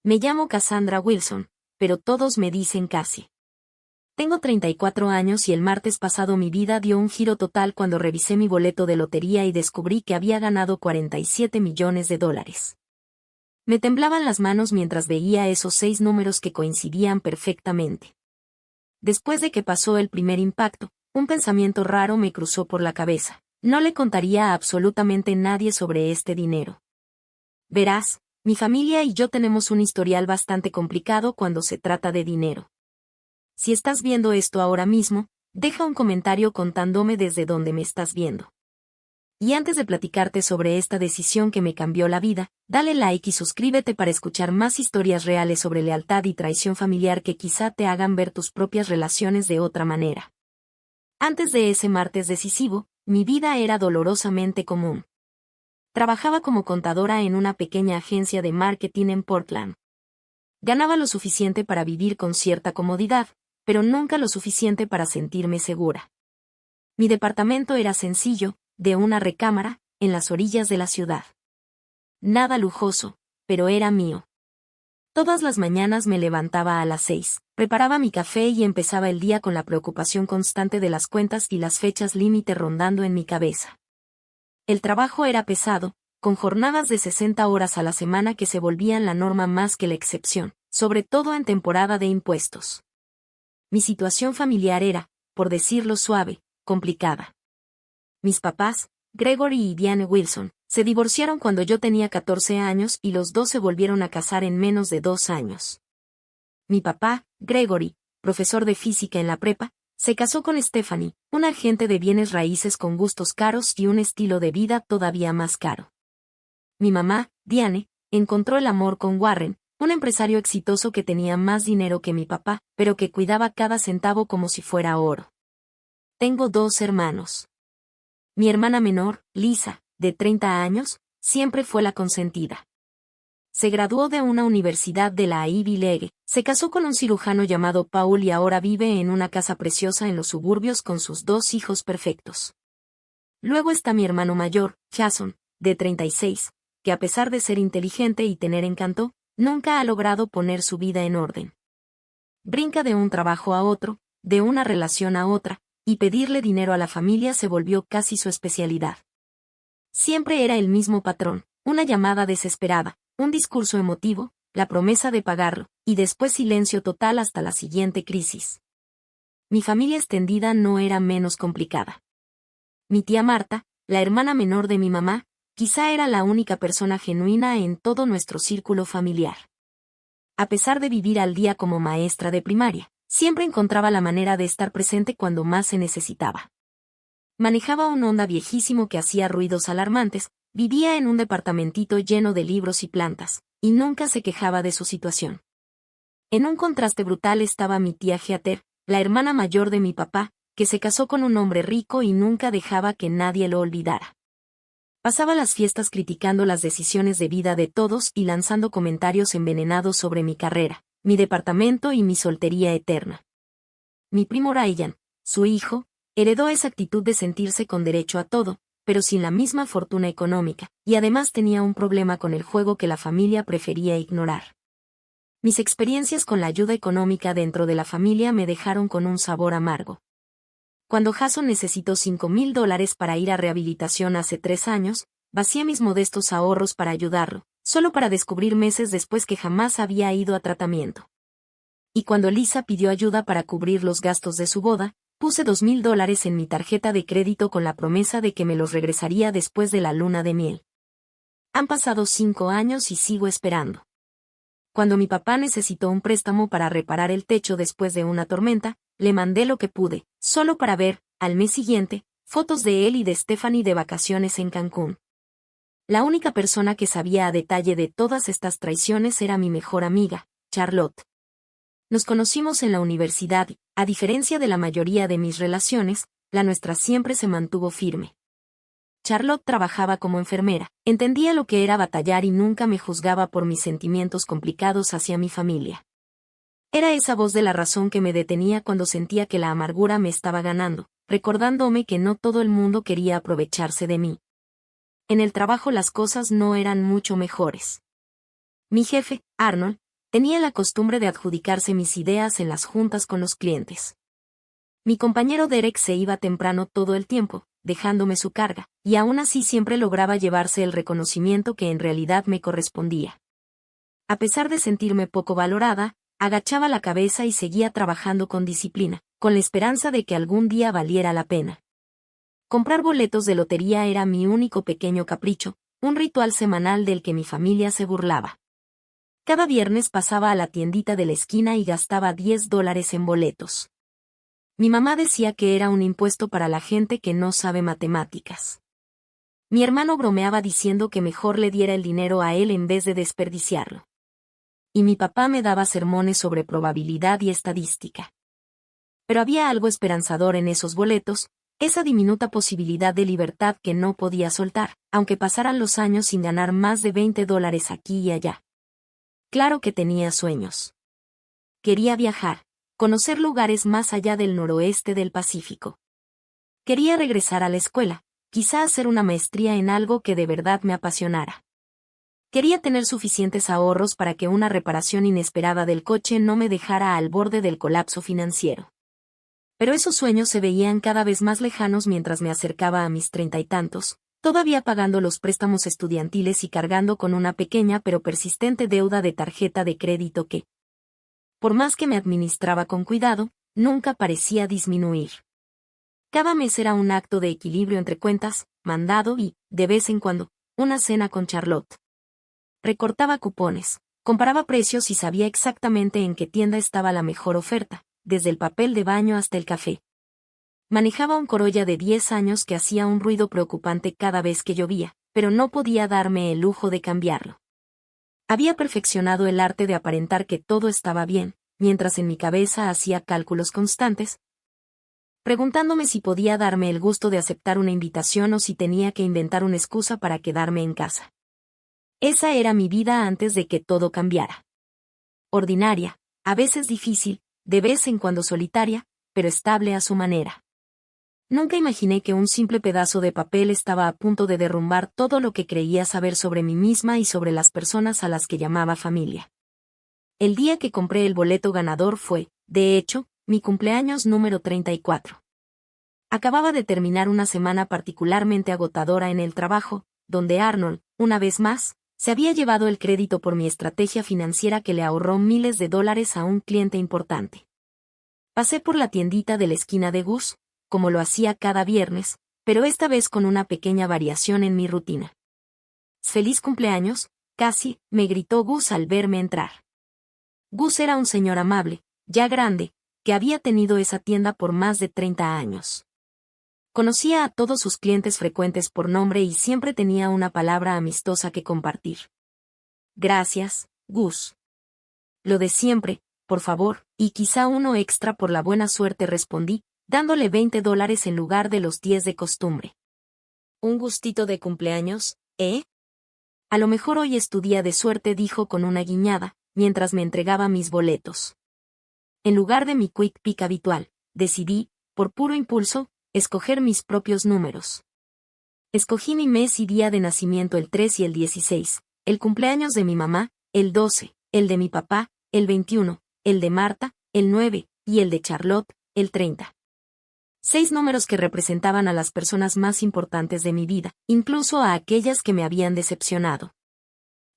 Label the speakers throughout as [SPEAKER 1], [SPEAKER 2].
[SPEAKER 1] Me llamo Cassandra Wilson, pero todos me dicen Cassie. Tengo 34 años y el martes pasado mi vida dio un giro total cuando revisé mi boleto de lotería y descubrí que había ganado $47 millones. Me temblaban las manos mientras veía esos 6 números que coincidían perfectamente. Después de que pasó el primer impacto, un pensamiento raro me cruzó por la cabeza. No le contaría a absolutamente nadie sobre este dinero. Verás, mi familia y yo tenemos un historial bastante complicado cuando se trata de dinero. Si estás viendo esto ahora mismo, deja un comentario contándome desde dónde me estás viendo. Y antes de platicarte sobre esta decisión que me cambió la vida, dale like y suscríbete para escuchar más historias reales sobre lealtad y traición familiar que quizá te hagan ver tus propias relaciones de otra manera. Antes de ese martes decisivo, mi vida era dolorosamente común. Trabajaba como contadora en una pequeña agencia de marketing en Portland. Ganaba lo suficiente para vivir con cierta comodidad, pero nunca lo suficiente para sentirme segura. Mi departamento era sencillo, de una recámara, en las orillas de la ciudad. Nada lujoso, pero era mío. Todas las mañanas me levantaba a las 6, preparaba mi café y empezaba el día con la preocupación constante de las cuentas y las fechas límite rondando en mi cabeza. El trabajo era pesado, con jornadas de 60 horas a la semana que se volvían la norma más que la excepción, sobre todo en temporada de impuestos. Mi situación familiar era, por decirlo suave, complicada. Mis papás, Gregory y Diane Wilson, se divorciaron cuando yo tenía 14 años y los dos se volvieron a casar en menos de 2 años. Mi papá, Gregory, profesor de física en la prepa, se casó con Stephanie, una agente de bienes raíces con gustos caros y un estilo de vida todavía más caro. Mi mamá, Diane, encontró el amor con Warren, un empresario exitoso que tenía más dinero que mi papá, pero que cuidaba cada centavo como si fuera oro. Tengo 2 hermanos. Mi hermana menor, Lisa, de 30 años, siempre fue la consentida. Se graduó de una universidad de la Ivy League, se casó con un cirujano llamado Paul y ahora vive en una casa preciosa en los suburbios con sus 2 hijos perfectos. Luego está mi hermano mayor, Jason, de 36, que a pesar de ser inteligente y tener encanto, nunca ha logrado poner su vida en orden. Brinca de un trabajo a otro, de una relación a otra, y pedirle dinero a la familia se volvió casi su especialidad. Siempre era el mismo patrón, una llamada desesperada, un discurso emotivo, la promesa de pagarlo, y después silencio total hasta la siguiente crisis. Mi familia extendida no era menos complicada. Mi tía Marta, la hermana menor de mi mamá, quizá era la única persona genuina en todo nuestro círculo familiar. A pesar de vivir al día como maestra de primaria, siempre encontraba la manera de estar presente cuando más se necesitaba. Manejaba un Honda viejísimo que hacía ruidos alarmantes, vivía en un departamentito lleno de libros y plantas, y nunca se quejaba de su situación. En un contraste brutal estaba mi tía Heather, la hermana mayor de mi papá, que se casó con un hombre rico y nunca dejaba que nadie lo olvidara. Pasaba las fiestas criticando las decisiones de vida de todos y lanzando comentarios envenenados sobre mi carrera, mi departamento y mi soltería eterna. Mi primo Ryan, su hijo, heredó esa actitud de sentirse con derecho a todo, pero sin la misma fortuna económica, y además tenía un problema con el juego que la familia prefería ignorar. Mis experiencias con la ayuda económica dentro de la familia me dejaron con un sabor amargo. Cuando Jason necesitó $5,000 para ir a rehabilitación hace 3 años, vacié mis modestos ahorros para ayudarlo, solo para descubrir meses después que jamás había ido a tratamiento. Y cuando Lisa pidió ayuda para cubrir los gastos de su boda, puse $2,000 en mi tarjeta de crédito con la promesa de que me los regresaría después de la luna de miel. Han pasado 5 años y sigo esperando. Cuando mi papá necesitó un préstamo para reparar el techo después de una tormenta, le mandé lo que pude, solo para ver, al mes siguiente, fotos de él y de Stephanie de vacaciones en Cancún. La única persona que sabía a detalle de todas estas traiciones era mi mejor amiga, Charlotte. Nos conocimos en la universidad y, a diferencia de la mayoría de mis relaciones, la nuestra siempre se mantuvo firme. Charlotte trabajaba como enfermera, entendía lo que era batallar y nunca me juzgaba por mis sentimientos complicados hacia mi familia. Era esa voz de la razón que me detenía cuando sentía que la amargura me estaba ganando, recordándome que no todo el mundo quería aprovecharse de mí. En el trabajo las cosas no eran mucho mejores. Mi jefe, Arnold, Tenía la costumbre de adjudicarse mis ideas en las juntas con los clientes. Mi compañero Derek se iba temprano todo el tiempo, dejándome su carga, y aún así siempre lograba llevarse el reconocimiento que en realidad me correspondía. A pesar de sentirme poco valorada, agachaba la cabeza y seguía trabajando con disciplina, con la esperanza de que algún día valiera la pena. Comprar boletos de lotería era mi único pequeño capricho, un ritual semanal del que mi familia se burlaba. Cada viernes pasaba a la tiendita de la esquina y gastaba $10 en boletos. Mi mamá decía que era un impuesto para la gente que no sabe matemáticas. Mi hermano bromeaba diciendo que mejor le diera el dinero a él en vez de desperdiciarlo. Y mi papá me daba sermones sobre probabilidad y estadística. Pero había algo esperanzador en esos boletos, esa diminuta posibilidad de libertad que no podía soltar, aunque pasaran los años sin ganar más de $20 aquí y allá. Claro que tenía sueños. Quería viajar, conocer lugares más allá del noroeste del Pacífico. Quería regresar a la escuela, quizá hacer una maestría en algo que de verdad me apasionara. Quería tener suficientes ahorros para que una reparación inesperada del coche no me dejara al borde del colapso financiero. Pero esos sueños se veían cada vez más lejanos mientras me acercaba a mis 30 y tantos, todavía pagando los préstamos estudiantiles y cargando con una pequeña pero persistente deuda de tarjeta de crédito que, por más que me administraba con cuidado, nunca parecía disminuir. Cada mes era un acto de equilibrio entre cuentas, mandado y, de vez en cuando, una cena con Charlotte. Recortaba cupones, comparaba precios y sabía exactamente en qué tienda estaba la mejor oferta, desde el papel de baño hasta el café. Manejaba un Corolla de 10 años que hacía un ruido preocupante cada vez que llovía, pero no podía darme el lujo de cambiarlo. Había perfeccionado el arte de aparentar que todo estaba bien, mientras en mi cabeza hacía cálculos constantes, preguntándome si podía darme el gusto de aceptar una invitación o si tenía que inventar una excusa para quedarme en casa. Esa era mi vida antes de que todo cambiara. Ordinaria, a veces difícil, de vez en cuando solitaria, pero estable a su manera. Nunca imaginé que un simple pedazo de papel estaba a punto de derrumbar todo lo que creía saber sobre mí misma y sobre las personas a las que llamaba familia. El día que compré el boleto ganador fue, de hecho, mi cumpleaños número 34. Acababa de terminar una semana particularmente agotadora en el trabajo, donde Arnold, una vez más, se había llevado el crédito por mi estrategia financiera que le ahorró miles de dólares a un cliente importante. Pasé por la tiendita de la esquina de Gus, como lo hacía cada viernes, pero esta vez con una pequeña variación en mi rutina. «¡Feliz cumpleaños!», casi, me gritó Gus al verme entrar. Gus era un señor amable, ya grande, que había tenido esa tienda por más de 30 años. Conocía a todos sus clientes frecuentes por nombre y siempre tenía una palabra amistosa que compartir. «Gracias, Gus». «Lo de siempre, por favor, y quizá uno extra por la buena suerte», respondí, dándole $20 en lugar de los 10 de costumbre. «¿Un gustito de cumpleaños, eh?» «A lo mejor hoy es tu día de suerte», dijo con una guiñada, mientras me entregaba mis boletos. En lugar de mi quick pick habitual, decidí, por puro impulso, escoger mis propios números. Escogí mi mes y día de nacimiento el 3 y el 16, el cumpleaños de mi mamá, el 12, el de mi papá, el 21, el de Marta, el 9, y el de Charlotte, el 30. 6 números que representaban a las personas más importantes de mi vida, incluso a aquellas que me habían decepcionado.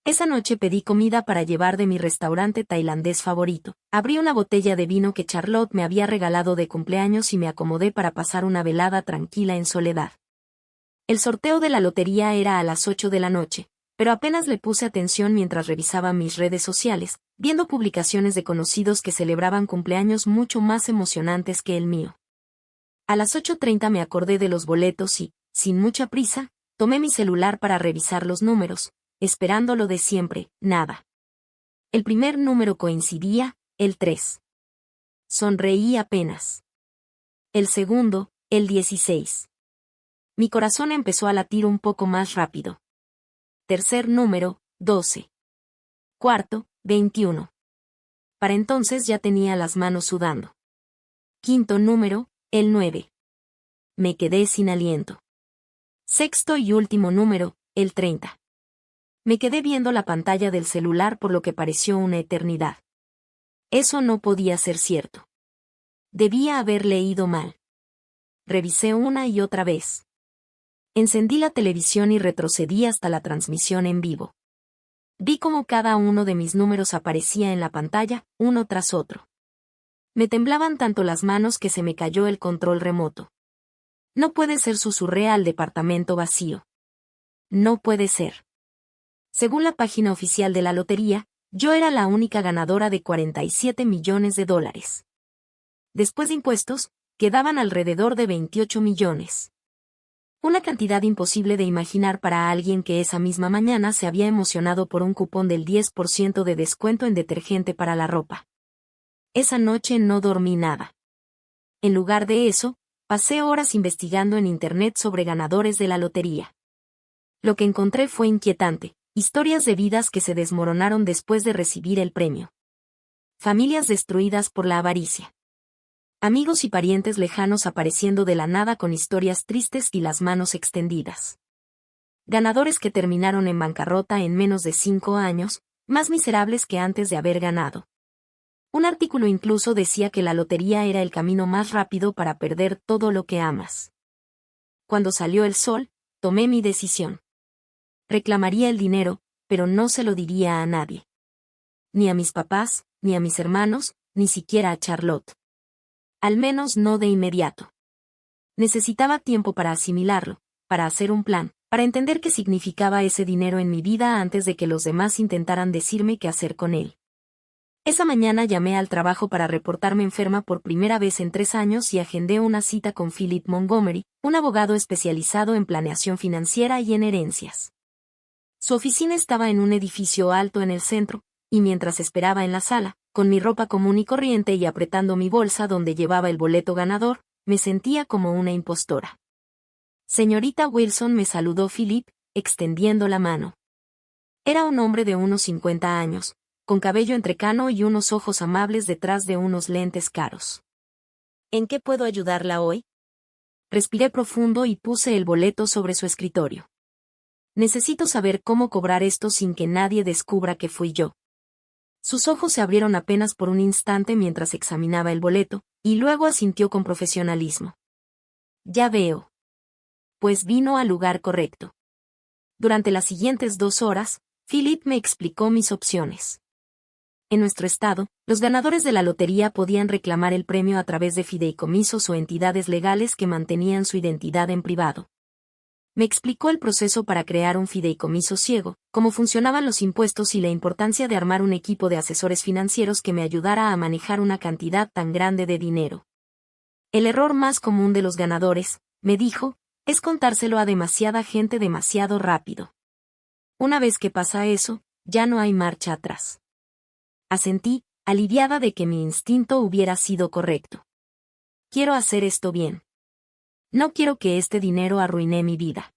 [SPEAKER 1] Esa noche pedí comida para llevar de mi restaurante tailandés favorito. Abrí una botella de vino que Charlotte me había regalado de cumpleaños y me acomodé para pasar una velada tranquila en soledad. El sorteo de la lotería era a las 8 de la noche, pero apenas le puse atención mientras revisaba mis redes sociales, viendo publicaciones de conocidos que celebraban cumpleaños mucho más emocionantes que el mío. A las 8:30 me acordé de los boletos y, sin mucha prisa, tomé mi celular para revisar los números, esperando lo de siempre, nada. El primer número coincidía, el 3. Sonreí apenas. El segundo, el 16. Mi corazón empezó a latir un poco más rápido. Tercer número, 12. Cuarto, 21. Para entonces ya tenía las manos sudando. Quinto número, el 9. Me quedé sin aliento. Sexto y último número, el 30. Me quedé viendo la pantalla del celular por lo que pareció una eternidad. Eso no podía ser cierto. Debía haber leído mal. Revisé una y otra vez. Encendí la televisión y retrocedí hasta la transmisión en vivo. Vi cómo cada uno de mis números aparecía en la pantalla, uno tras otro. Me temblaban tanto las manos que se me cayó el control remoto. No puede ser, susurré al departamento vacío. No puede ser. Según la página oficial de la lotería, yo era la única ganadora de $47 millones. Después de impuestos, quedaban alrededor de 28 millones. Una cantidad imposible de imaginar para alguien que esa misma mañana se había emocionado por un cupón del 10% de descuento en detergente para la ropa. Esa noche no dormí nada. En lugar de eso, pasé horas investigando en Internet sobre ganadores de la lotería. Lo que encontré fue inquietante, historias de vidas que se desmoronaron después de recibir el premio. Familias destruidas por la avaricia. Amigos y parientes lejanos apareciendo de la nada con historias tristes y las manos extendidas. Ganadores que terminaron en bancarrota en menos de 5 años, más miserables que antes de haber ganado. Un artículo incluso decía que la lotería era el camino más rápido para perder todo lo que amas. Cuando salió el sol, tomé mi decisión. Reclamaría el dinero, pero no se lo diría a nadie. Ni a mis papás, ni a mis hermanos, ni siquiera a Charlotte. Al menos no de inmediato. Necesitaba tiempo para asimilarlo, para hacer un plan, para entender qué significaba ese dinero en mi vida antes de que los demás intentaran decirme qué hacer con él. Esa mañana llamé al trabajo para reportarme enferma por primera vez en 3 años y agendé una cita con Philip Montgomery, un abogado especializado en planeación financiera y en herencias. Su oficina estaba en un edificio alto en el centro, y mientras esperaba en la sala, con mi ropa común y corriente y apretando mi bolsa donde llevaba el boleto ganador, me sentía como una impostora. Señorita Wilson, me saludó Philip, extendiendo la mano. Era un hombre de unos 50 años, con cabello entrecano y unos ojos amables detrás de unos lentes caros. ¿En qué puedo ayudarla hoy? Respiré profundo y puse el boleto sobre su escritorio. Necesito saber cómo cobrar esto sin que nadie descubra que fui yo. Sus ojos se abrieron apenas por un instante mientras examinaba el boleto, y luego asintió con profesionalismo. Ya veo. Pues vino al lugar correcto. Durante las siguientes 2 horas, Philip me explicó mis opciones. En nuestro estado, los ganadores de la lotería podían reclamar el premio a través de fideicomisos o entidades legales que mantenían su identidad en privado. Me explicó el proceso para crear un fideicomiso ciego, cómo funcionaban los impuestos y la importancia de armar un equipo de asesores financieros que me ayudara a manejar una cantidad tan grande de dinero. El error más común de los ganadores, me dijo, es contárselo a demasiada gente demasiado rápido. Una vez que pasa eso, ya no hay marcha atrás. Asentí, aliviada de que mi instinto hubiera sido correcto. Quiero hacer esto bien. No quiero que este dinero arruine mi vida.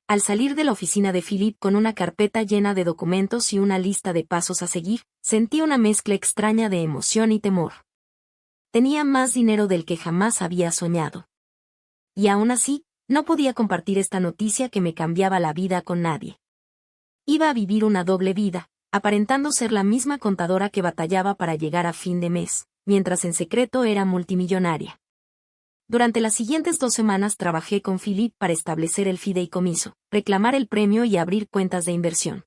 [SPEAKER 1] Al salir de la oficina de Philip con una carpeta llena de documentos y una lista de pasos a seguir, sentí una mezcla extraña de emoción y temor. Tenía más dinero del que jamás había soñado. Y aún así, no podía compartir esta noticia que me cambiaba la vida con nadie. Iba a vivir una doble vida, aparentando ser la misma contadora que batallaba para llegar a fin de mes, mientras en secreto era multimillonaria. Durante las siguientes 2 semanas trabajé con Philip para establecer el fideicomiso, reclamar el premio y abrir cuentas de inversión.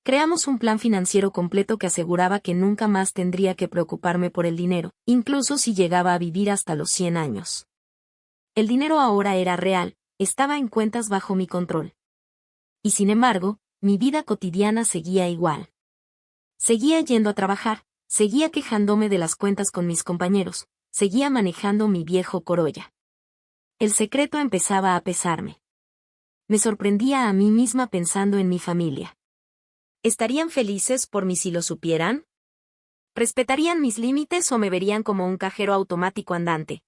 [SPEAKER 1] Creamos un plan financiero completo que aseguraba que nunca más tendría que preocuparme por el dinero, incluso si llegaba a vivir hasta los 100 años. El dinero ahora era real, estaba en cuentas bajo mi control. Y sin embargo, mi vida cotidiana seguía igual. Seguía yendo a trabajar, seguía quejándome de las cuentas con mis compañeros, seguía manejando mi viejo Corolla. El secreto empezaba a pesarme. Me sorprendía a mí misma pensando en mi familia. ¿Estarían felices por mí si lo supieran? ¿Respetarían mis límites o me verían como un cajero automático andante?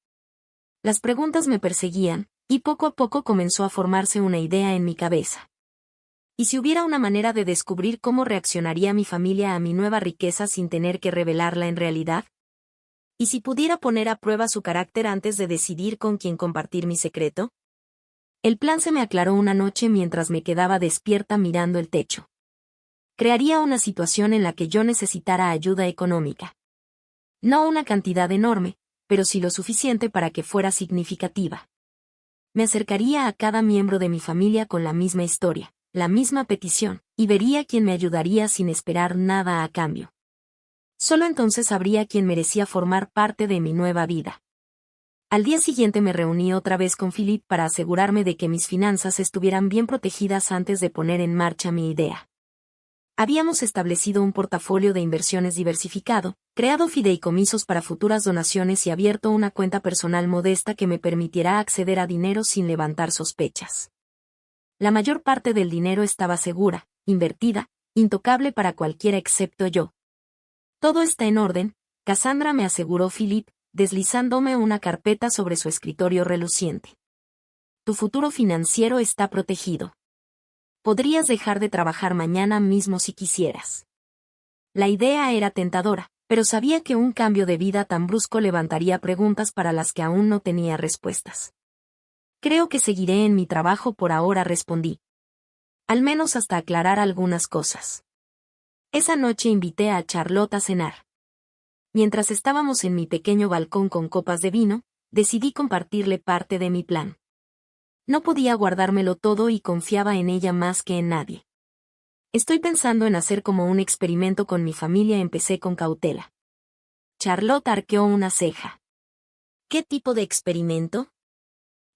[SPEAKER 1] Las preguntas me perseguían, y poco a poco comenzó a formarse una idea en mi cabeza. ¿Y si hubiera una manera de descubrir cómo reaccionaría mi familia a mi nueva riqueza sin tener que revelarla en realidad? ¿Y si pudiera poner a prueba su carácter antes de decidir con quién compartir mi secreto? El plan se me aclaró una noche mientras me quedaba despierta mirando el techo. Crearía una situación en la que yo necesitara ayuda económica. No una cantidad enorme, pero sí lo suficiente para que fuera significativa. Me acercaría a cada miembro de mi familia con la misma historia, la misma petición, y vería quién me ayudaría sin esperar nada a cambio. Solo entonces sabría quién merecía formar parte de mi nueva vida. Al día siguiente me reuní otra vez con Philip para asegurarme de que mis finanzas estuvieran bien protegidas antes de poner en marcha mi idea. Habíamos establecido un portafolio de inversiones diversificado, creado fideicomisos para futuras donaciones y abierto una cuenta personal modesta que me permitiera acceder a dinero sin levantar sospechas. La mayor parte del dinero estaba segura, invertida, intocable para cualquiera excepto yo. Todo está en orden, Cassandra, me aseguró Philip, deslizándome una carpeta sobre su escritorio reluciente. Tu futuro financiero está protegido. Podrías dejar de trabajar mañana mismo si quisieras. La idea era tentadora, pero sabía que un cambio de vida tan brusco levantaría preguntas para las que aún no tenía respuestas. Creo que seguiré en mi trabajo por ahora, respondí. Al menos hasta aclarar algunas cosas. Esa noche invité a Charlotte a cenar. Mientras estábamos en mi pequeño balcón con copas de vino, decidí compartirle parte de mi plan. No podía guardármelo todo y confiaba en ella más que en nadie. Estoy pensando en hacer como un experimento con mi familia, empecé con cautela. Charlotte arqueó una ceja. ¿Qué tipo de experimento?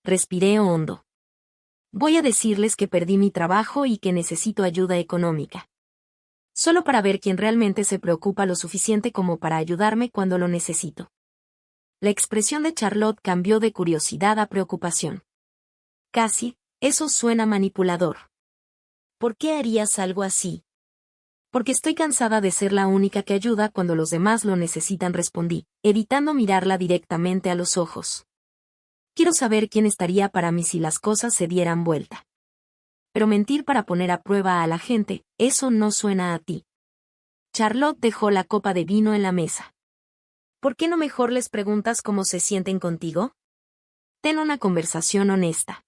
[SPEAKER 1] Respiré hondo. Voy a decirles que perdí mi trabajo y que necesito ayuda económica. Solo para ver quién realmente se preocupa lo suficiente como para ayudarme cuando lo necesito. La expresión de Charlotte cambió de curiosidad a preocupación. Casi, eso suena manipulador. ¿Por qué harías algo así? Porque estoy cansada de ser la única que ayuda cuando los demás lo necesitan, respondí, evitando mirarla directamente a los ojos. Quiero saber quién estaría para mí si las cosas se dieran vuelta. Pero mentir para poner a prueba a la gente, eso no suena a ti. Charlotte dejó la copa de vino en la mesa. ¿Por qué no mejor les preguntas cómo se sienten contigo? Ten una conversación honesta.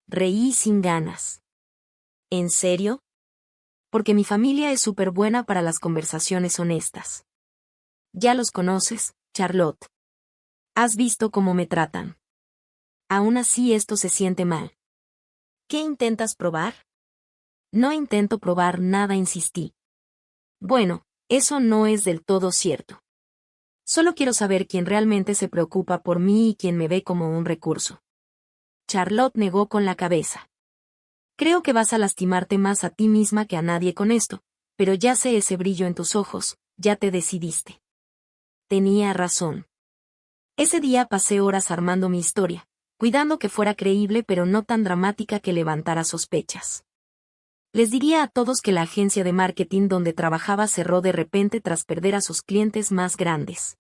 [SPEAKER 1] Reí sin ganas. ¿En serio? Porque mi familia es súper buena para las conversaciones honestas. Ya los conoces, Charlotte. Has visto cómo me tratan. Aún así esto se siente mal. ¿Qué intentas probar? No intento probar nada, insistí. Bueno, eso no es del todo cierto. Solo quiero saber quién realmente se preocupa por mí y quién me ve como un recurso. Charlotte negó con la cabeza. Creo que vas a lastimarte más a ti misma que a nadie con esto, pero ya sé ese brillo en tus ojos, ya te decidiste. Tenía razón. Ese día pasé horas armando mi historia, cuidando que fuera creíble pero no tan dramática que levantara sospechas. Les diría a todos que la agencia de marketing donde trabajaba cerró de repente tras perder a sus clientes más grandes.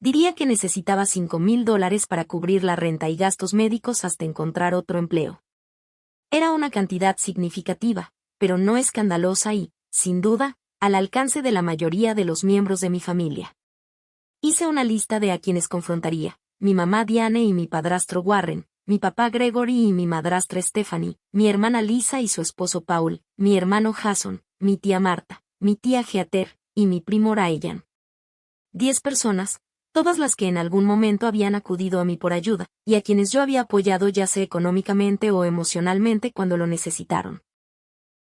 [SPEAKER 1] Diría que necesitaba $5,000 para cubrir la renta y gastos médicos hasta encontrar otro empleo. Era una cantidad significativa, pero no escandalosa y, sin duda, al alcance de la mayoría de los miembros de mi familia. Hice una lista de a quienes confrontaría: mi mamá Diane y mi padrastro Warren, mi papá Gregory y mi madrastra Stephanie, mi hermana Lisa y su esposo Paul, mi hermano Jason, mi tía Marta, mi tía Heather, y mi primo Ryan. 10 personas, todas las que en algún momento habían acudido a mí por ayuda, y a quienes yo había apoyado ya sea económicamente o emocionalmente cuando lo necesitaron.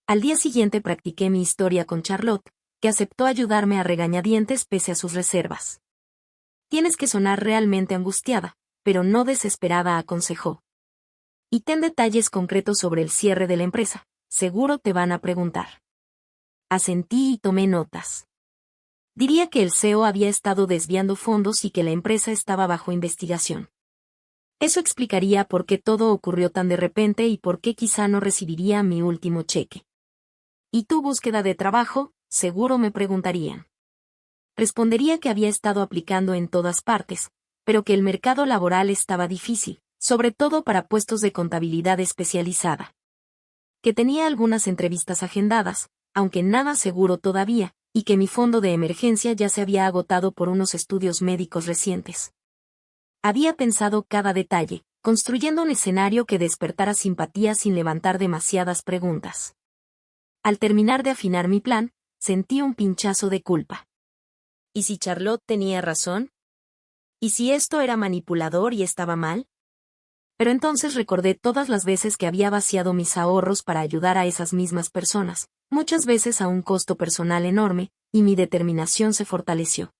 [SPEAKER 1] Al día siguiente practiqué mi historia con Charlotte, que aceptó ayudarme a regañadientes pese a sus reservas. Tienes que sonar realmente angustiada, pero no desesperada, aconsejó. Y ten detalles concretos sobre el cierre de la empresa, seguro te van a preguntar. Asentí y tomé notas. Diría que el CEO había estado desviando fondos y que la empresa estaba bajo investigación. Eso explicaría por qué todo ocurrió tan de repente y por qué quizá no recibiría mi último cheque. ¿Y tu búsqueda de trabajo?, seguro me preguntarían. Respondería que había estado aplicando en todas partes, pero que el mercado laboral estaba difícil, sobre todo para puestos de contabilidad especializada. Que tenía algunas entrevistas agendadas, aunque nada seguro todavía, y que mi fondo de emergencia ya se había agotado por unos estudios médicos recientes. Había pensado cada detalle, construyendo un escenario que despertara simpatía sin levantar demasiadas preguntas. Al terminar de afinar mi plan, sentí un pinchazo de culpa. ¿Y si Charlotte tenía razón? ¿Y si esto era manipulador y estaba mal? Pero entonces recordé todas las veces que había vaciado mis ahorros para ayudar a esas mismas personas, muchas veces a un costo personal enorme, y mi determinación se fortaleció.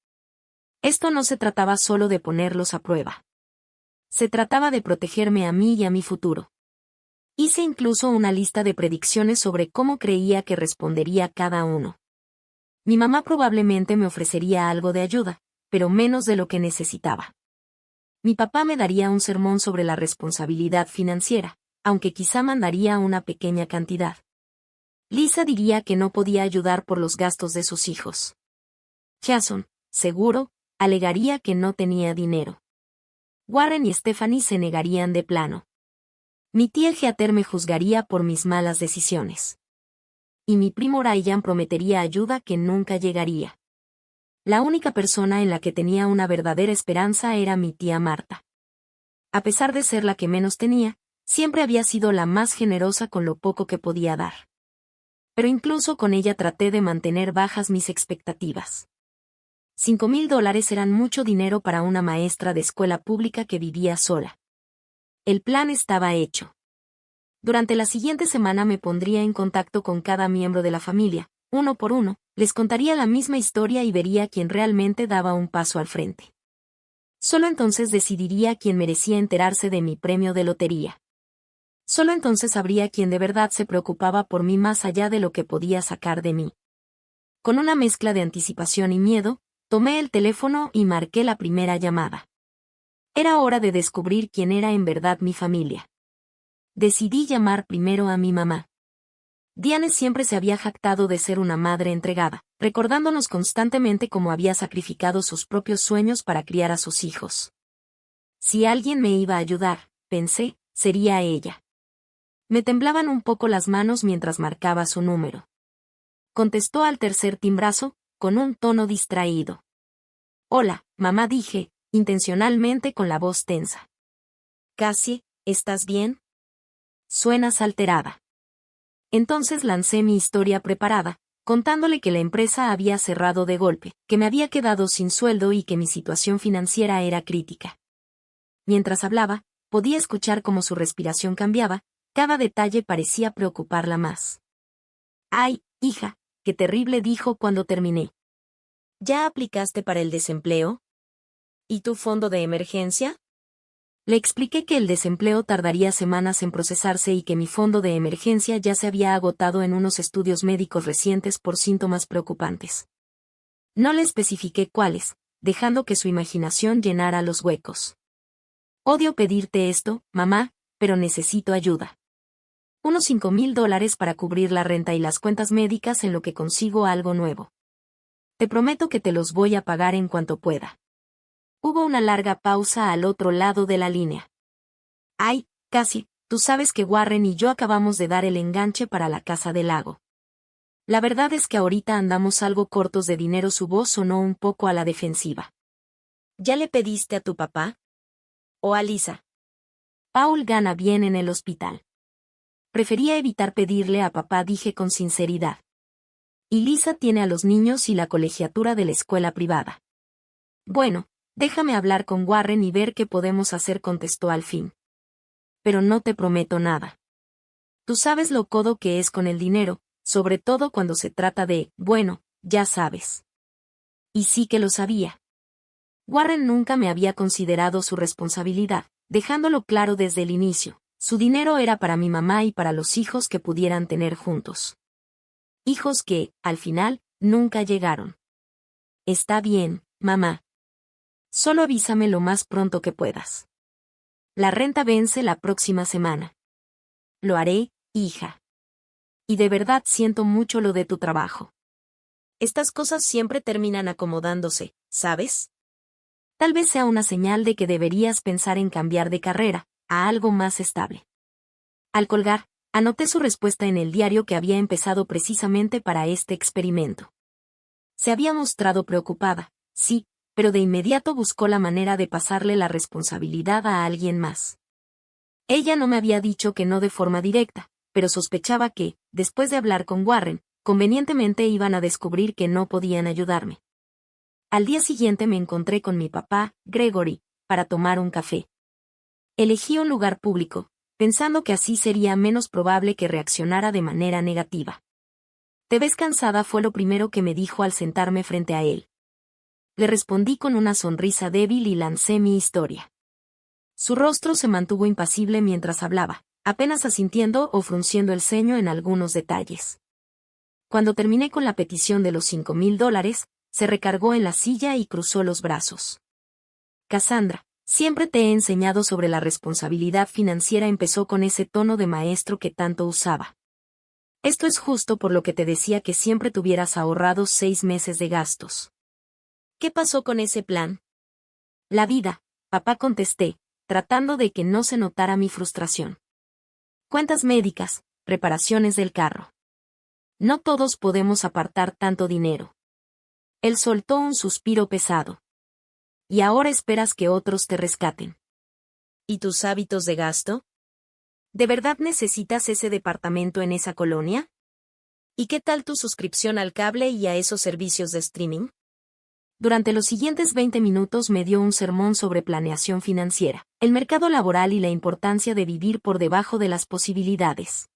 [SPEAKER 1] Esto no se trataba solo de ponerlos a prueba. Se trataba de protegerme a mí y a mi futuro. Hice incluso una lista de predicciones sobre cómo creía que respondería cada uno. Mi mamá probablemente me ofrecería algo de ayuda, pero menos de lo que necesitaba. Mi papá me daría un sermón sobre la responsabilidad financiera, aunque quizá mandaría una pequeña cantidad. Lisa diría que no podía ayudar por los gastos de sus hijos. Jason, seguro, alegaría que no tenía dinero. Warren y Stephanie se negarían de plano. Mi tía Heather me juzgaría por mis malas decisiones. Y mi primo Ryan prometería ayuda que nunca llegaría. La única persona en la que tenía una verdadera esperanza era mi tía Marta. A pesar de ser la que menos tenía, siempre había sido la más generosa con lo poco que podía dar. Pero incluso con ella traté de mantener bajas mis expectativas. $5,000 eran mucho dinero para una maestra de escuela pública que vivía sola. El plan estaba hecho. Durante la siguiente semana me pondría en contacto con cada miembro de la familia, uno por uno, les contaría la misma historia y vería quién realmente daba un paso al frente. Solo entonces decidiría quién merecía enterarse de mi premio de lotería. Solo entonces sabría quién de verdad se preocupaba por mí más allá de lo que podía sacar de mí. Con una mezcla de anticipación y miedo, tomé el teléfono y marqué la primera llamada. Era hora de descubrir quién era en verdad mi familia. Decidí llamar primero a mi mamá. Diane siempre se había jactado de ser una madre entregada, recordándonos constantemente cómo había sacrificado sus propios sueños para criar a sus hijos. Si alguien me iba a ayudar, pensé, sería ella. Me temblaban un poco las manos mientras marcaba su número. Contestó al tercer timbrazo, con un tono distraído. Hola, mamá, dije, intencionalmente con la voz tensa. Cassie, ¿estás bien? Suenas alterada. Entonces lancé mi historia preparada, contándole que la empresa había cerrado de golpe, que me había quedado sin sueldo y que mi situación financiera era crítica. Mientras hablaba, podía escuchar cómo su respiración cambiaba, cada detalle parecía preocuparla más. «Ay, hija, qué terrible», dijo cuando terminé. «¿Ya aplicaste para el desempleo? ¿Y tu fondo de emergencia?» Le expliqué que el desempleo tardaría semanas en procesarse y que mi fondo de emergencia ya se había agotado en unos estudios médicos recientes por síntomas preocupantes. No le especifiqué cuáles, dejando que su imaginación llenara los huecos. «Odio pedirte esto, mamá, pero necesito ayuda. Unos $5,000 para cubrir la renta y las cuentas médicas en lo que consigo algo nuevo. Te prometo que te los voy a pagar en cuanto pueda». Hubo una larga pausa al otro lado de la línea. «Ay, Cassie, tú sabes que Warren y yo acabamos de dar el enganche para la casa del lago. La verdad es que ahorita andamos algo cortos de dinero». Su voz sonó un poco a la defensiva. «¿Ya le pediste a tu papá? ¿O a Lisa?» «Paul gana bien en el hospital. Prefería evitar pedirle a papá», dije con sinceridad. «Y Lisa tiene a los niños y la colegiatura de la escuela privada». «Bueno, déjame hablar con Warren y ver qué podemos hacer», contestó al fin. «Pero no te prometo nada. Tú sabes lo codo que es con el dinero, sobre todo cuando se trata de, bueno, ya sabes». Y sí que lo sabía. Warren nunca me había considerado su responsabilidad, dejándolo claro desde el inicio. Su dinero era para mi mamá y para los hijos que pudieran tener juntos. Hijos que, al final, nunca llegaron. «Está bien, mamá. Solo avísame lo más pronto que puedas. La renta vence la próxima semana». «Lo haré, hija. Y de verdad siento mucho lo de tu trabajo. Estas cosas siempre terminan acomodándose, ¿sabes? Tal vez sea una señal de que deberías pensar en cambiar de carrera, a algo más estable». Al colgar, anoté su respuesta en el diario que había empezado precisamente para este experimento. Se había mostrado preocupada, sí, pero de inmediato buscó la manera de pasarle la responsabilidad a alguien más. Ella no me había dicho que no de forma directa, pero sospechaba que, después de hablar con Warren, convenientemente iban a descubrir que no podían ayudarme. Al día siguiente me encontré con mi papá, Gregory, para tomar un café. Elegí un lugar público, pensando que así sería menos probable que reaccionara de manera negativa. «¿Te ves cansada?», fue lo primero que me dijo al sentarme frente a él. Le respondí con una sonrisa débil y lancé mi historia. Su rostro se mantuvo impasible mientras hablaba, apenas asintiendo o frunciendo el ceño en algunos detalles. Cuando terminé con la petición de los $5,000, se recargó en la silla y cruzó los brazos. «Cassandra, siempre te he enseñado sobre la responsabilidad financiera», empezó con ese tono de maestro que tanto usaba. «Esto es justo por lo que te decía que siempre tuvieras ahorrados 6 meses de gastos». «¿Qué pasó con ese plan?» «La vida», papá, contesté, tratando de que no se notara mi frustración. «Cuentas médicas, reparaciones del carro. No todos podemos apartar tanto dinero». Él soltó un suspiro pesado. «¿Y ahora esperas que otros te rescaten? ¿Y tus hábitos de gasto? ¿De verdad necesitas ese departamento en esa colonia? ¿Y qué tal tu suscripción al cable y a esos servicios de streaming?» Durante los siguientes 20 minutos me dio un sermón sobre planeación financiera, el mercado laboral y la importancia de vivir por debajo de las posibilidades.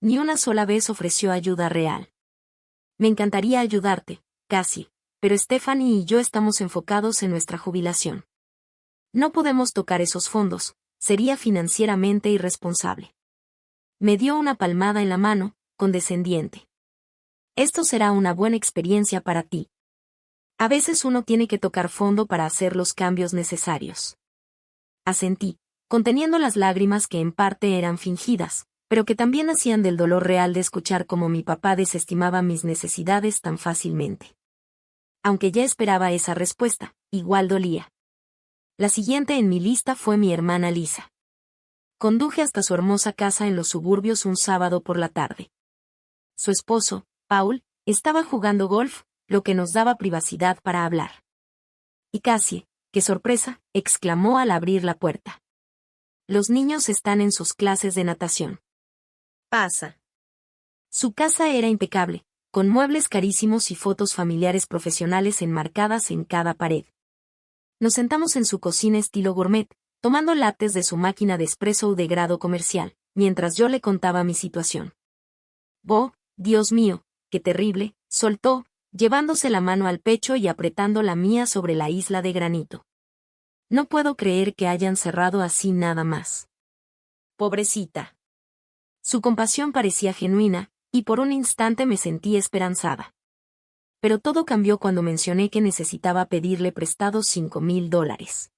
[SPEAKER 1] Ni una sola vez ofreció ayuda real. «Me encantaría ayudarte, Cassie, pero Stephanie y yo estamos enfocados en nuestra jubilación. No podemos tocar esos fondos, sería financieramente irresponsable». Me dio una palmada en la mano, condescendiente. «Esto será una buena experiencia para ti. A veces uno tiene que tocar fondo para hacer los cambios necesarios». Asentí, conteniendo las lágrimas que en parte eran fingidas, pero que también hacían del dolor real de escuchar cómo mi papá desestimaba mis necesidades tan fácilmente. Aunque ya esperaba esa respuesta, igual dolía. La siguiente en mi lista fue mi hermana Lisa. Conduje hasta su hermosa casa en los suburbios un sábado por la tarde. Su esposo, Paul, estaba jugando golf, lo que nos daba privacidad para hablar. «Y Cassie, qué sorpresa», exclamó al abrir la puerta. «Los niños están en sus clases de natación. Pasa». Su casa era impecable, con muebles carísimos y fotos familiares profesionales enmarcadas en cada pared. Nos sentamos en su cocina estilo gourmet, tomando lattes de su máquina de espresso de grado comercial, mientras yo le contaba mi situación. «Oh, Dios mío, qué terrible», soltó, llevándose la mano al pecho y apretando la mía sobre la isla de granito. «No puedo creer que hayan cerrado así nada más. Pobrecita». Su compasión parecía genuina, y por un instante me sentí esperanzada. Pero todo cambió cuando mencioné que necesitaba pedirle prestados $5,000.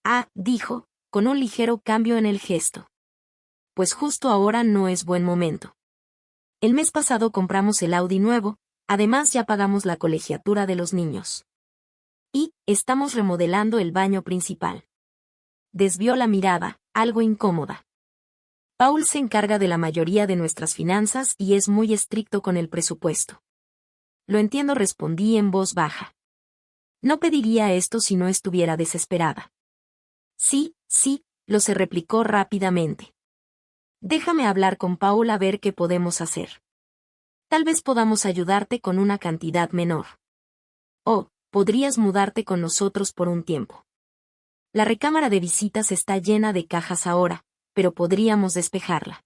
[SPEAKER 1] «Ah», dijo, con un ligero cambio en el gesto. «Pues justo ahora no es buen momento. El mes pasado compramos el Audi nuevo, además ya pagamos la colegiatura de los niños. Y, estamos remodelando el baño principal». Desvió la mirada, algo incómoda. «Paul se encarga de la mayoría de nuestras finanzas y es muy estricto con el presupuesto». «Lo entiendo», respondí en voz baja. «No pediría esto si no estuviera desesperada». «Sí, lo se replicó rápidamente. «Déjame hablar con Paul a ver qué podemos hacer. Tal vez podamos ayudarte con una cantidad menor. O, podrías mudarte con nosotros por un tiempo. La recámara de visitas está llena de cajas ahora, pero podríamos despejarla».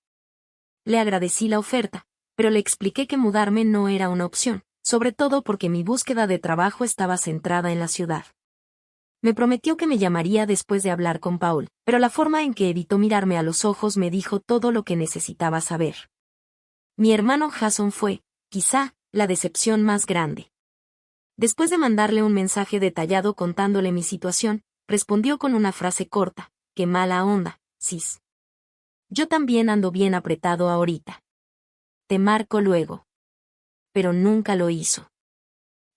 [SPEAKER 1] Le agradecí la oferta, pero le expliqué que mudarme no era una opción, sobre todo porque mi búsqueda de trabajo estaba centrada en la ciudad. Me prometió que me llamaría después de hablar con Paul, pero la forma en que evitó mirarme a los ojos me dijo todo lo que necesitaba saber. Mi hermano Jason fue, quizá, la decepción más grande. Después de mandarle un mensaje detallado contándole mi situación, respondió con una frase corta: «Qué mala onda, sis. Yo también ando bien apretado ahorita. Te marco luego». Pero nunca lo hizo.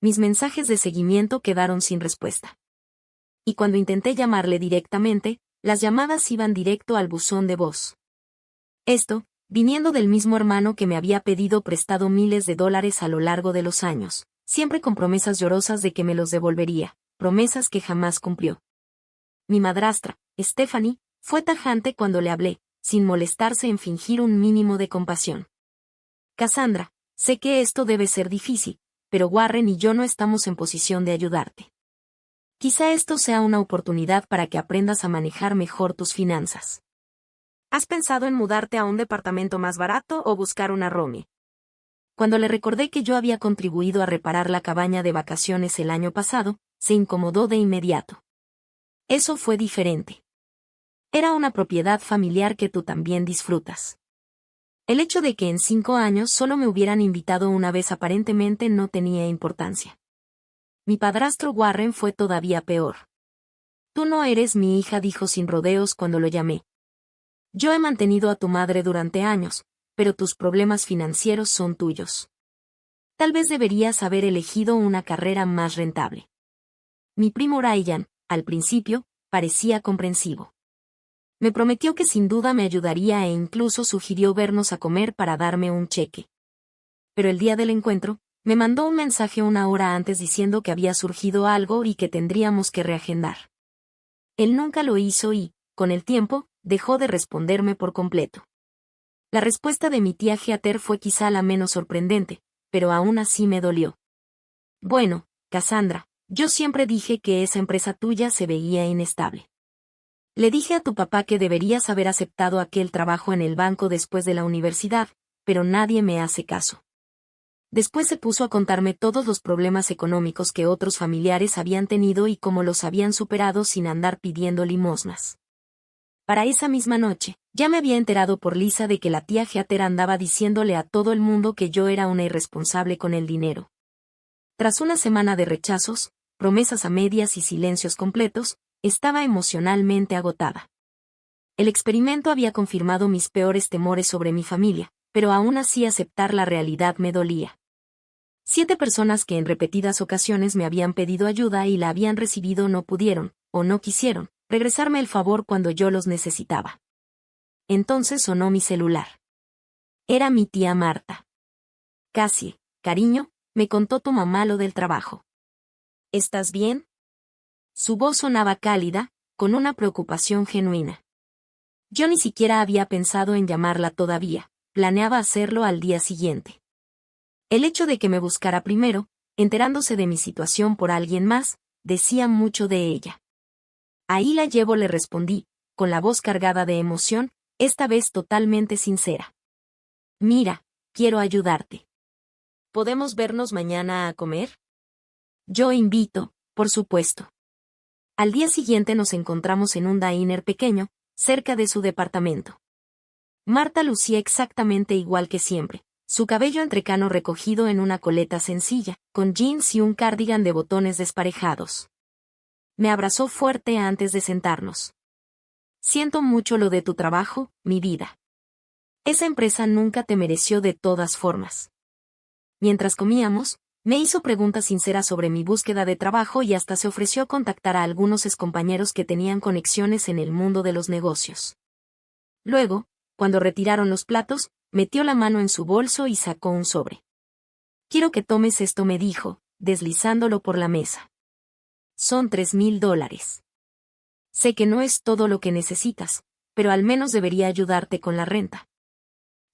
[SPEAKER 1] Mis mensajes de seguimiento quedaron sin respuesta. Y cuando intenté llamarle directamente, las llamadas iban directo al buzón de voz. Esto, viniendo del mismo hermano que me había pedido prestado miles de dólares a lo largo de los años, siempre con promesas llorosas de que me los devolvería, promesas que jamás cumplió. Mi madrastra, Stephanie, Fue tajante cuando le hablé, sin molestarse en fingir un mínimo de compasión. Cassandra, sé que esto debe ser difícil, pero Warren y yo no estamos en posición de ayudarte. Quizá esto sea una oportunidad para que aprendas a manejar mejor tus finanzas. ¿Has pensado en mudarte a un departamento más barato o buscar una roomie? Cuando le recordé que yo había contribuido a reparar la cabaña de vacaciones el año pasado, se incomodó de inmediato. Eso fue diferente. Era una propiedad familiar que tú también disfrutas. El hecho de que en 5 años solo me hubieran invitado una vez aparentemente no tenía importancia. Mi padrastro Warren fue todavía peor. Tú no eres mi hija, dijo sin rodeos cuando lo llamé. Yo he mantenido a tu madre durante años, pero tus problemas financieros son tuyos. Tal vez deberías haber elegido una carrera más rentable. Mi primo Ryan, al principio, parecía comprensivo. Me prometió que sin duda me ayudaría e incluso sugirió vernos a comer para darme un cheque. Pero el día del encuentro, me mandó un mensaje 1 hora antes diciendo que había surgido algo y que tendríamos que reagendar. Él nunca lo hizo y, con el tiempo, dejó de responderme por completo. La respuesta de mi tía Heather fue quizá la menos sorprendente, pero aún así me dolió. Bueno, Cassandra, yo siempre dije que esa empresa tuya se veía inestable. Le dije a tu papá que deberías haber aceptado aquel trabajo en el banco después de la universidad, pero nadie me hace caso. Después se puso a contarme todos los problemas económicos que otros familiares habían tenido y cómo los habían superado sin andar pidiendo limosnas. Para esa misma noche, ya me había enterado por Lisa de que la tía Heather andaba diciéndole a todo el mundo que yo era una irresponsable con el dinero. Tras una semana de rechazos, promesas a medias y silencios completos, estaba emocionalmente agotada. El experimento había confirmado mis peores temores sobre mi familia, pero aún así aceptar la realidad me dolía. 7 personas que en repetidas ocasiones me habían pedido ayuda y la habían recibido no pudieron, o no quisieron, regresarme el favor cuando yo los necesitaba. Entonces sonó mi celular. Era mi tía Marta. Cassie, cariño, me contó tu mamá lo del trabajo. ¿Estás bien? Su voz sonaba cálida, con una preocupación genuina. Yo ni siquiera había pensado en llamarla todavía, planeaba hacerlo al día siguiente. El hecho de que me buscara primero, enterándose de mi situación por alguien más, decía mucho de ella. Ahí la llevo, le respondí, con la voz cargada de emoción, esta vez totalmente sincera. Mira, quiero ayudarte. ¿Podemos vernos mañana a comer? Yo invito, por supuesto. Al día siguiente nos encontramos en un diner pequeño, cerca de su departamento. Marta lucía exactamente igual que siempre, su cabello entrecano recogido en una coleta sencilla, con jeans y un cardigan de botones desparejados. Me abrazó fuerte antes de sentarnos. Siento mucho lo de tu trabajo, mi vida. Esa empresa nunca te mereció de todas formas. Mientras comíamos, me hizo preguntas sinceras sobre mi búsqueda de trabajo y hasta se ofreció contactar a algunos excompañeros que tenían conexiones en el mundo de los negocios. Luego, cuando retiraron los platos, metió la mano en su bolso y sacó un sobre. Quiero que tomes esto, me dijo, deslizándolo por la mesa. Son $3,000. Sé que no es todo lo que necesitas, pero al menos debería ayudarte con la renta.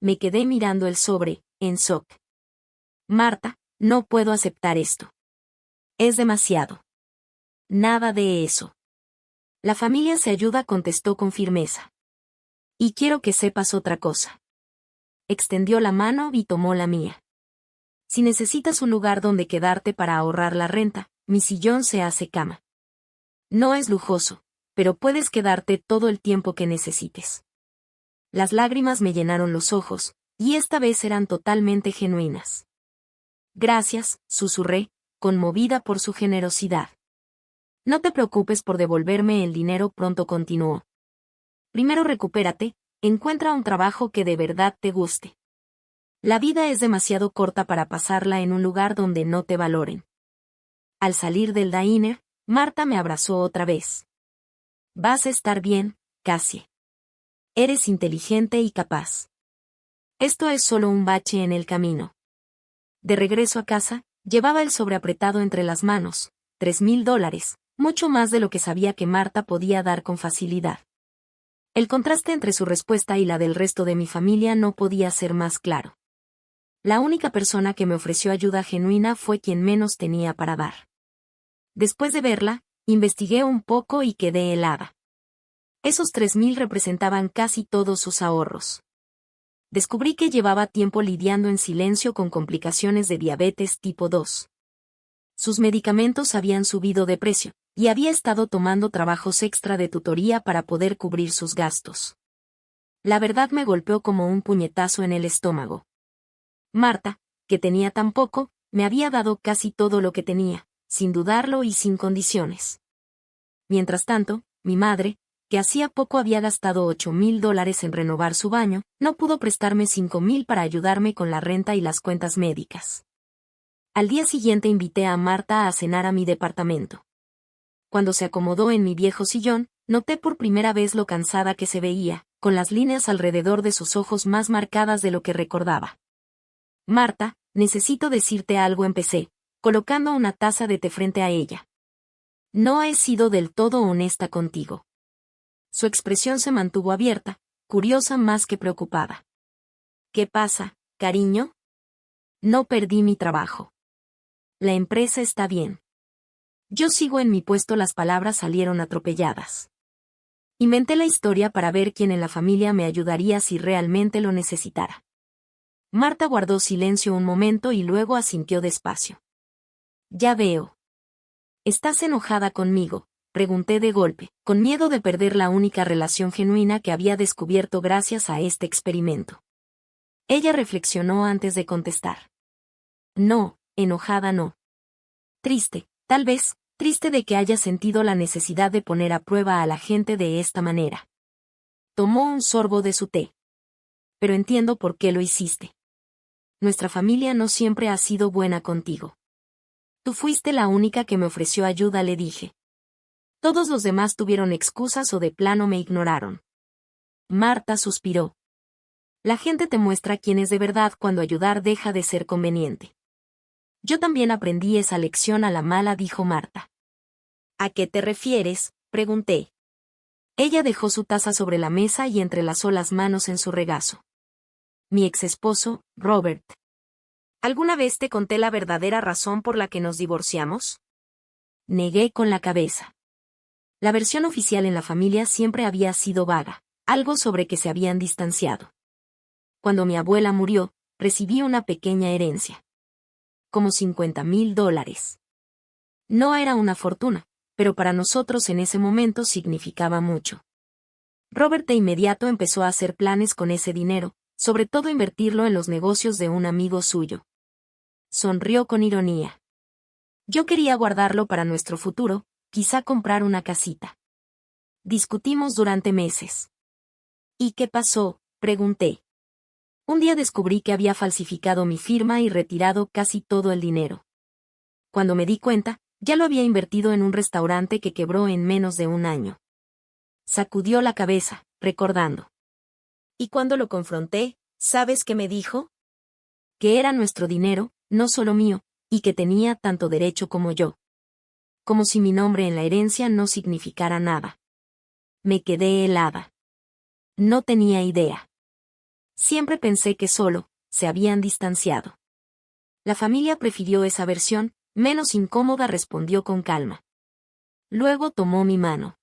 [SPEAKER 1] Me quedé mirando el sobre, en shock. Marta, no puedo aceptar esto. Es demasiado. Nada de eso. La familia se ayuda, contestó con firmeza. Y quiero que sepas otra cosa. Extendió la mano y tomó la mía. Si necesitas un lugar donde quedarte para ahorrar la renta, mi sillón se hace cama. No es lujoso, pero puedes quedarte todo el tiempo que necesites. Las lágrimas me llenaron los ojos, y esta vez eran totalmente genuinas. Gracias, susurré, conmovida por su generosidad. No te preocupes por devolverme el dinero, pronto continuó. Primero recupérate, encuentra un trabajo que de verdad te guste. La vida es demasiado corta para pasarla en un lugar donde no te valoren. Al salir del diner, Marta me abrazó otra vez. Vas a estar bien, Cassie. Eres inteligente y capaz. Esto es solo un bache en el camino. De regreso a casa, llevaba el sobre apretado entre las manos, $3,000, mucho más de lo que sabía que Marta podía dar con facilidad. El contraste entre su respuesta y la del resto de mi familia no podía ser más claro. La única persona que me ofreció ayuda genuina fue quien menos tenía para dar. Después de verla, investigué un poco y quedé helada. Esos 3,000 representaban casi todos sus ahorros. Descubrí que llevaba tiempo lidiando en silencio con complicaciones de diabetes tipo 2. Sus medicamentos habían subido de precio, y había estado tomando trabajos extra de tutoría para poder cubrir sus gastos. La verdad me golpeó como un puñetazo en el estómago. Marta, que tenía tan poco, me había dado casi todo lo que tenía, sin dudarlo y sin condiciones. Mientras tanto, mi madre, que hacía poco había gastado $8,000 en renovar su baño, no pudo prestarme 5,000 para ayudarme con la renta y las cuentas médicas. Al día siguiente invité a Marta a cenar a mi departamento. Cuando se acomodó en mi viejo sillón, noté por primera vez lo cansada que se veía, con las líneas alrededor de sus ojos más marcadas de lo que recordaba. Marta, necesito decirte algo, empecé, colocando una taza de té frente a ella. No he sido del todo honesta contigo. Su expresión se mantuvo abierta, curiosa más que preocupada. ¿Qué pasa, cariño? No perdí mi trabajo. La empresa está bien. Yo sigo en mi puesto. Las palabras salieron atropelladas. Inventé la historia para ver quién en la familia me ayudaría si realmente lo necesitara. Marta guardó silencio un momento y luego asintió despacio. Ya veo. ¿Estás enojada conmigo?, pregunté de golpe, con miedo de perder la única relación genuina que había descubierto gracias a este experimento. Ella reflexionó antes de contestar. No, enojada no. Triste, tal vez, triste de que haya sentido la necesidad de poner a prueba a la gente de esta manera. Tomó un sorbo de su té. Pero entiendo por qué lo hiciste. Nuestra familia no siempre ha sido buena contigo. Tú fuiste la única que me ofreció ayuda, le dije. Todos los demás tuvieron excusas o de plano me ignoraron. Marta suspiró. La gente te muestra quién es de verdad cuando ayudar deja de ser conveniente. Yo también aprendí esa lección a la mala, dijo Marta. ¿A qué te refieres?, pregunté. Ella dejó su taza sobre la mesa y entrelazó las manos en su regazo. Mi exesposo, Robert. ¿Alguna vez te conté la verdadera razón por la que nos divorciamos? Negué con la cabeza. La versión oficial en la familia siempre había sido vaga, algo sobre que se habían distanciado. Cuando mi abuela murió, recibí una pequeña herencia. Como $50,000. No era una fortuna, pero para nosotros en ese momento significaba mucho. Robert de inmediato empezó a hacer planes con ese dinero, sobre todo invertirlo en los negocios de un amigo suyo. Sonrió con ironía. Yo quería guardarlo para nuestro futuro, quizá comprar una casita. Discutimos durante meses. ¿Y qué pasó?, pregunté. Un día descubrí que había falsificado mi firma y retirado casi todo el dinero. Cuando me di cuenta, ya lo había invertido en un restaurante que quebró en menos de un año. Sacudió la cabeza, recordando. Y cuando lo confronté, ¿sabes qué me dijo? Que era nuestro dinero, no solo mío, y que tenía tanto derecho como yo. Como si mi nombre en la herencia no significara nada. Me quedé helada. No tenía idea. Siempre pensé que solo se habían distanciado. La familia prefirió esa versión, menos incómoda, respondió con calma. Luego tomó mi mano.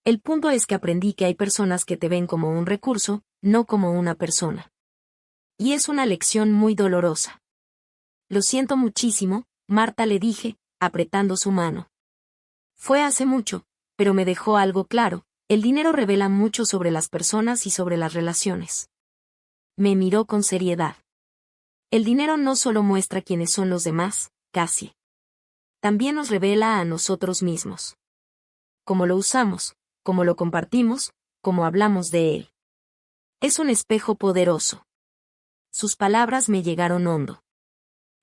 [SPEAKER 1] El punto es que aprendí que hay personas que te ven como un recurso, no como una persona. Y es una lección muy dolorosa. Lo siento muchísimo, Marta, le dije, apretando su mano. Fue hace mucho, pero me dejó algo claro: el dinero revela mucho sobre las personas y sobre las relaciones. Me miró con seriedad. El dinero no solo muestra quiénes son los demás, casi. También nos revela a nosotros mismos. Cómo lo usamos, cómo lo compartimos, cómo hablamos de él. Es un espejo poderoso. Sus palabras me llegaron hondo.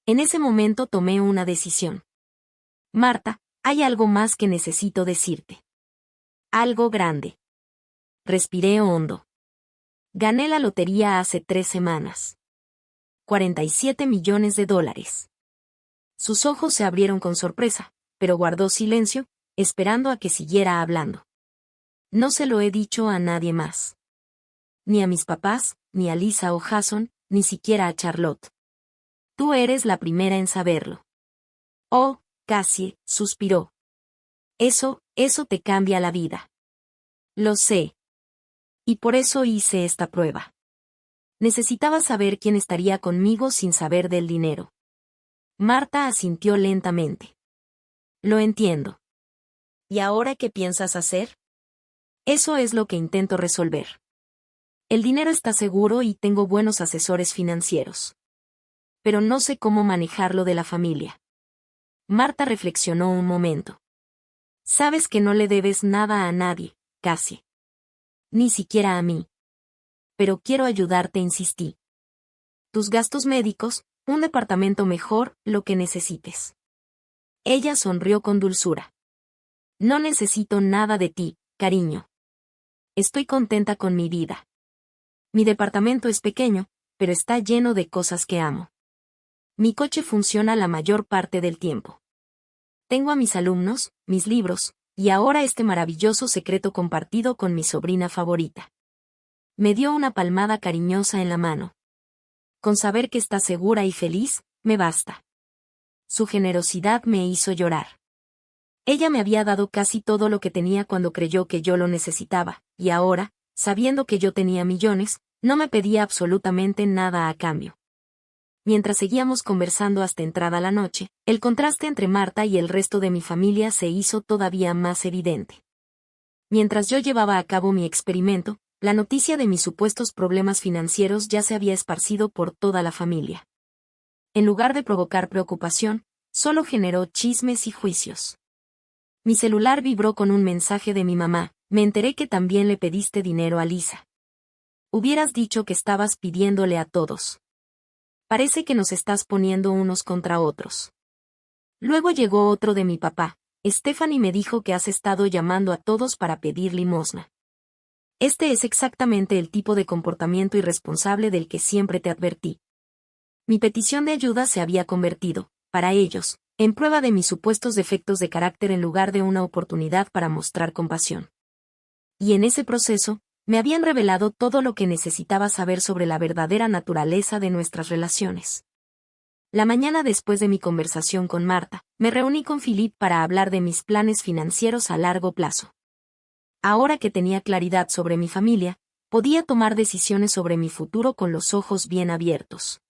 [SPEAKER 1] En ese momento tomé una decisión. Marta, hay algo más que necesito decirte. Algo grande. Respiré hondo. Gané la lotería hace 3 semanas. $47 millones. Sus ojos se abrieron con sorpresa, pero guardó silencio, esperando a que siguiera hablando. No se lo he dicho a nadie más. Ni a mis papás, ni a Lisa o Jason, ni siquiera a Charlotte. Tú eres la primera en saberlo. Oh, Cassie, suspiró. Eso te cambia la vida. Lo sé. Y por eso hice esta prueba. Necesitaba saber quién estaría conmigo sin saber del dinero. Marta asintió lentamente. Lo entiendo. ¿Y ahora qué piensas hacer? Eso es lo que intento resolver. El dinero está seguro y tengo buenos asesores financieros. Pero no sé cómo manejarlo de la familia. Marta reflexionó un momento. Sabes que no le debes nada a nadie, Cassie. Ni siquiera a mí. Pero quiero ayudarte, insistí. Tus gastos médicos, un departamento mejor, lo que necesites. Ella sonrió con dulzura. No necesito nada de ti, cariño. Estoy contenta con mi vida. Mi departamento es pequeño, pero está lleno de cosas que amo. Mi coche funciona la mayor parte del tiempo. Tengo a mis alumnos, mis libros, y ahora este maravilloso secreto compartido con mi sobrina favorita. Me dio una palmada cariñosa en la mano. Con saber que está segura y feliz, me basta. Su generosidad me hizo llorar. Ella me había dado casi todo lo que tenía cuando creyó que yo lo necesitaba, y ahora, sabiendo que yo tenía millones, no me pedía absolutamente nada a cambio. Mientras seguíamos conversando hasta entrada la noche, el contraste entre Marta y el resto de mi familia se hizo todavía más evidente. Mientras yo llevaba a cabo mi experimento, la noticia de mis supuestos problemas financieros ya se había esparcido por toda la familia. En lugar de provocar preocupación, solo generó chismes y juicios. Mi celular vibró con un mensaje de mi mamá. Me enteré que también le pediste dinero a Lisa. Hubieras dicho que estabas pidiéndole a todos. Parece que nos estás poniendo unos contra otros. Luego llegó otro de mi papá. Stephanie me dijo que has estado llamando a todos para pedir limosna. Este es exactamente el tipo de comportamiento irresponsable del que siempre te advertí. Mi petición de ayuda se había convertido, para ellos, en prueba de mis supuestos defectos de carácter en lugar de una oportunidad para mostrar compasión. Y en ese proceso, me habían revelado todo lo que necesitaba saber sobre la verdadera naturaleza de nuestras relaciones. La mañana después de mi conversación con Marta, me reuní con Philip para hablar de mis planes financieros a largo plazo. Ahora que tenía claridad sobre mi familia, podía tomar decisiones sobre mi futuro con los ojos bien abiertos.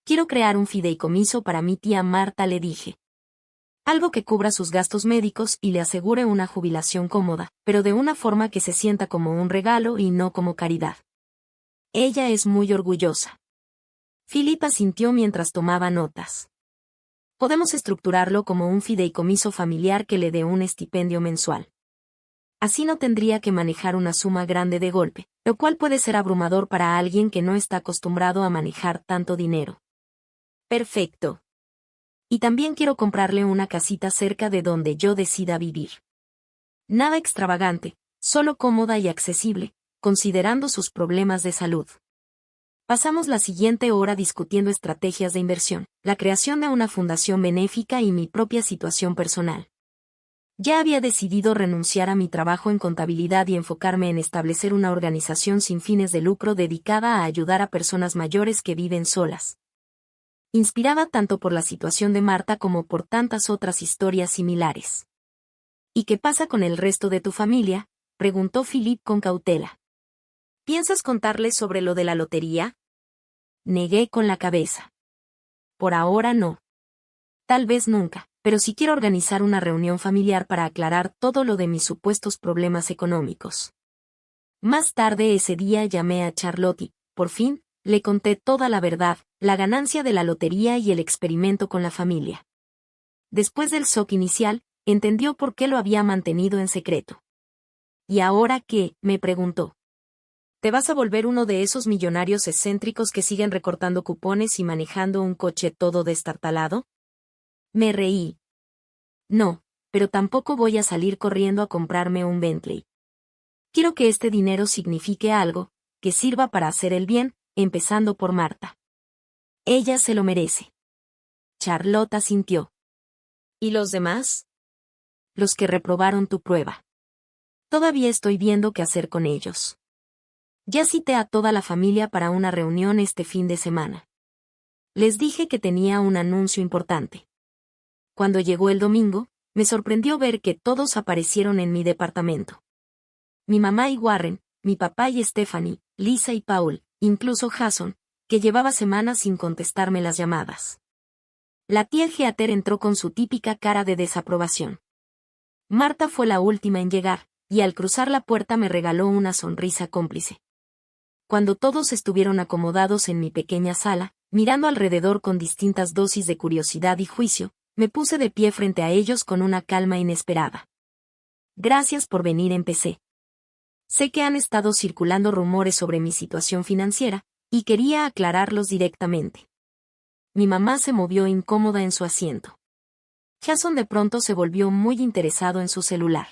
[SPEAKER 1] Quiero crear un fideicomiso para mi tía Marta, le dije. Algo que cubra sus gastos médicos y le asegure una jubilación cómoda, pero de una forma que se sienta como un regalo y no como caridad. Ella es muy orgullosa. Philip asintió mientras tomaba notas. Podemos estructurarlo como un fideicomiso familiar que le dé un estipendio mensual. Así no tendría que manejar una suma grande de golpe, lo cual puede ser abrumador para alguien que no está acostumbrado a manejar tanto dinero. Perfecto. Y también quiero comprarle una casita cerca de donde yo decida vivir. Nada extravagante, solo cómoda y accesible, considerando sus problemas de salud. Pasamos la siguiente hora discutiendo estrategias de inversión, la creación de una fundación benéfica y mi propia situación personal. Ya había decidido renunciar a mi trabajo en contabilidad y enfocarme en establecer una organización sin fines de lucro dedicada a ayudar a personas mayores que viven solas. Inspirada tanto por la situación de Marta como por tantas otras historias similares. ¿Y qué pasa con el resto de tu familia?, preguntó Philip con cautela. ¿Piensas contarles sobre lo de la lotería? Negué con la cabeza. Por ahora no. Tal vez nunca, pero sí quiero organizar una reunión familiar para aclarar todo lo de mis supuestos problemas económicos. Más tarde ese día llamé a Charlotte y, por fin, le conté toda la verdad, la ganancia de la lotería y el experimento con la familia. Después del shock inicial, entendió por qué lo había mantenido en secreto. ¿Y ahora qué?, me preguntó. ¿Te vas a volver uno de esos millonarios excéntricos que siguen recortando cupones y manejando un coche todo destartalado? Me reí. No, pero tampoco voy a salir corriendo a comprarme un Bentley. Quiero que este dinero signifique algo, que sirva para hacer el bien, empezando por Marta. Ella se lo merece. Charlotte asintió. ¿Y los demás? Los que reprobaron tu prueba. Todavía estoy viendo qué hacer con ellos. Ya cité a toda la familia para una reunión este fin de semana. Les dije que tenía un anuncio importante. Cuando llegó el domingo, me sorprendió ver que todos aparecieron en mi departamento. Mi mamá y Warren, mi papá y Stephanie, Lisa y Paul, incluso Jason, que llevaba semanas sin contestarme las llamadas. La tía Heather entró con su típica cara de desaprobación. Marta fue la última en llegar, y al cruzar la puerta me regaló una sonrisa cómplice. Cuando todos estuvieron acomodados en mi pequeña sala, mirando alrededor con distintas dosis de curiosidad y juicio, me puse de pie frente a ellos con una calma inesperada. Gracias por venir, empecé. Sé que han estado circulando rumores sobre mi situación financiera, y quería aclararlos directamente. Mi mamá se movió incómoda en su asiento. Jason de pronto se volvió muy interesado en su celular.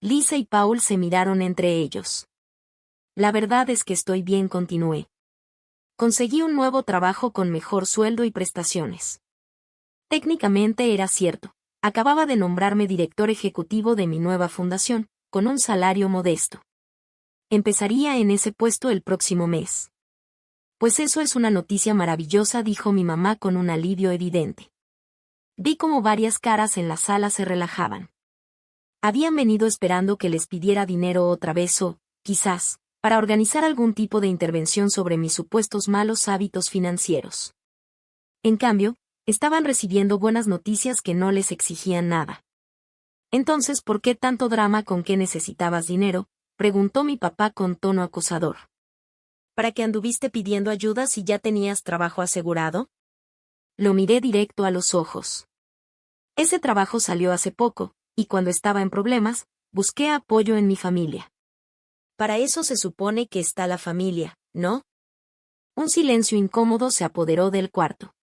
[SPEAKER 1] Lisa y Paul se miraron entre ellos. La verdad es que estoy bien, continué. Conseguí un nuevo trabajo con mejor sueldo y prestaciones. Técnicamente era cierto, acababa de nombrarme director ejecutivo de mi nueva fundación, con un salario modesto. Empezaría en ese puesto el próximo mes. Pues eso es una noticia maravillosa, dijo mi mamá con un alivio evidente. Vi como varias caras en la sala se relajaban. Habían venido esperando que les pidiera dinero otra vez o, quizás, para organizar algún tipo de intervención sobre mis supuestos malos hábitos financieros. En cambio, estaban recibiendo buenas noticias que no les exigían nada. Entonces, ¿por qué tanto drama? ¿Con qué necesitabas dinero?, preguntó mi papá con tono acusador. ¿Para qué anduviste pidiendo ayuda si ya tenías trabajo asegurado? Lo miré directo a los ojos. Ese trabajo salió hace poco, y cuando estaba en problemas, busqué apoyo en mi familia. Para eso se supone que está la familia, ¿no? Un silencio incómodo se apoderó del cuarto.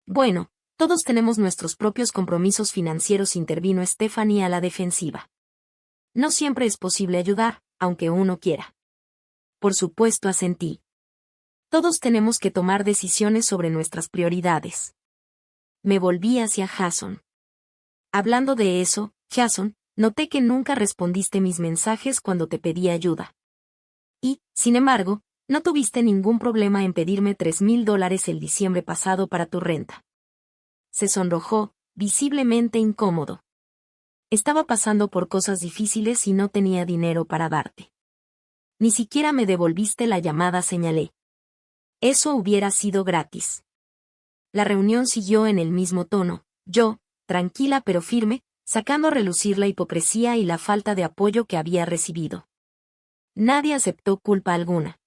[SPEAKER 1] Bueno, todos tenemos nuestros propios compromisos financieros, intervino Stephanie a la defensiva. No siempre es posible ayudar, aunque uno quiera. Por supuesto, asentí. Todos tenemos que tomar decisiones sobre nuestras prioridades. Me volví hacia Jason. Hablando de eso, Jason, noté que nunca respondiste mis mensajes cuando te pedí ayuda. Y, sin embargo, no tuviste ningún problema en pedirme $3,000 el diciembre pasado para tu renta. Se sonrojó, visiblemente incómodo. Estaba pasando por cosas difíciles y no tenía dinero para darte. Ni siquiera me devolviste la llamada, señalé. Eso hubiera sido gratis. La reunión siguió en el mismo tono, yo, tranquila pero firme, sacando a relucir la hipocresía y la falta de apoyo que había recibido. Nadie aceptó culpa alguna.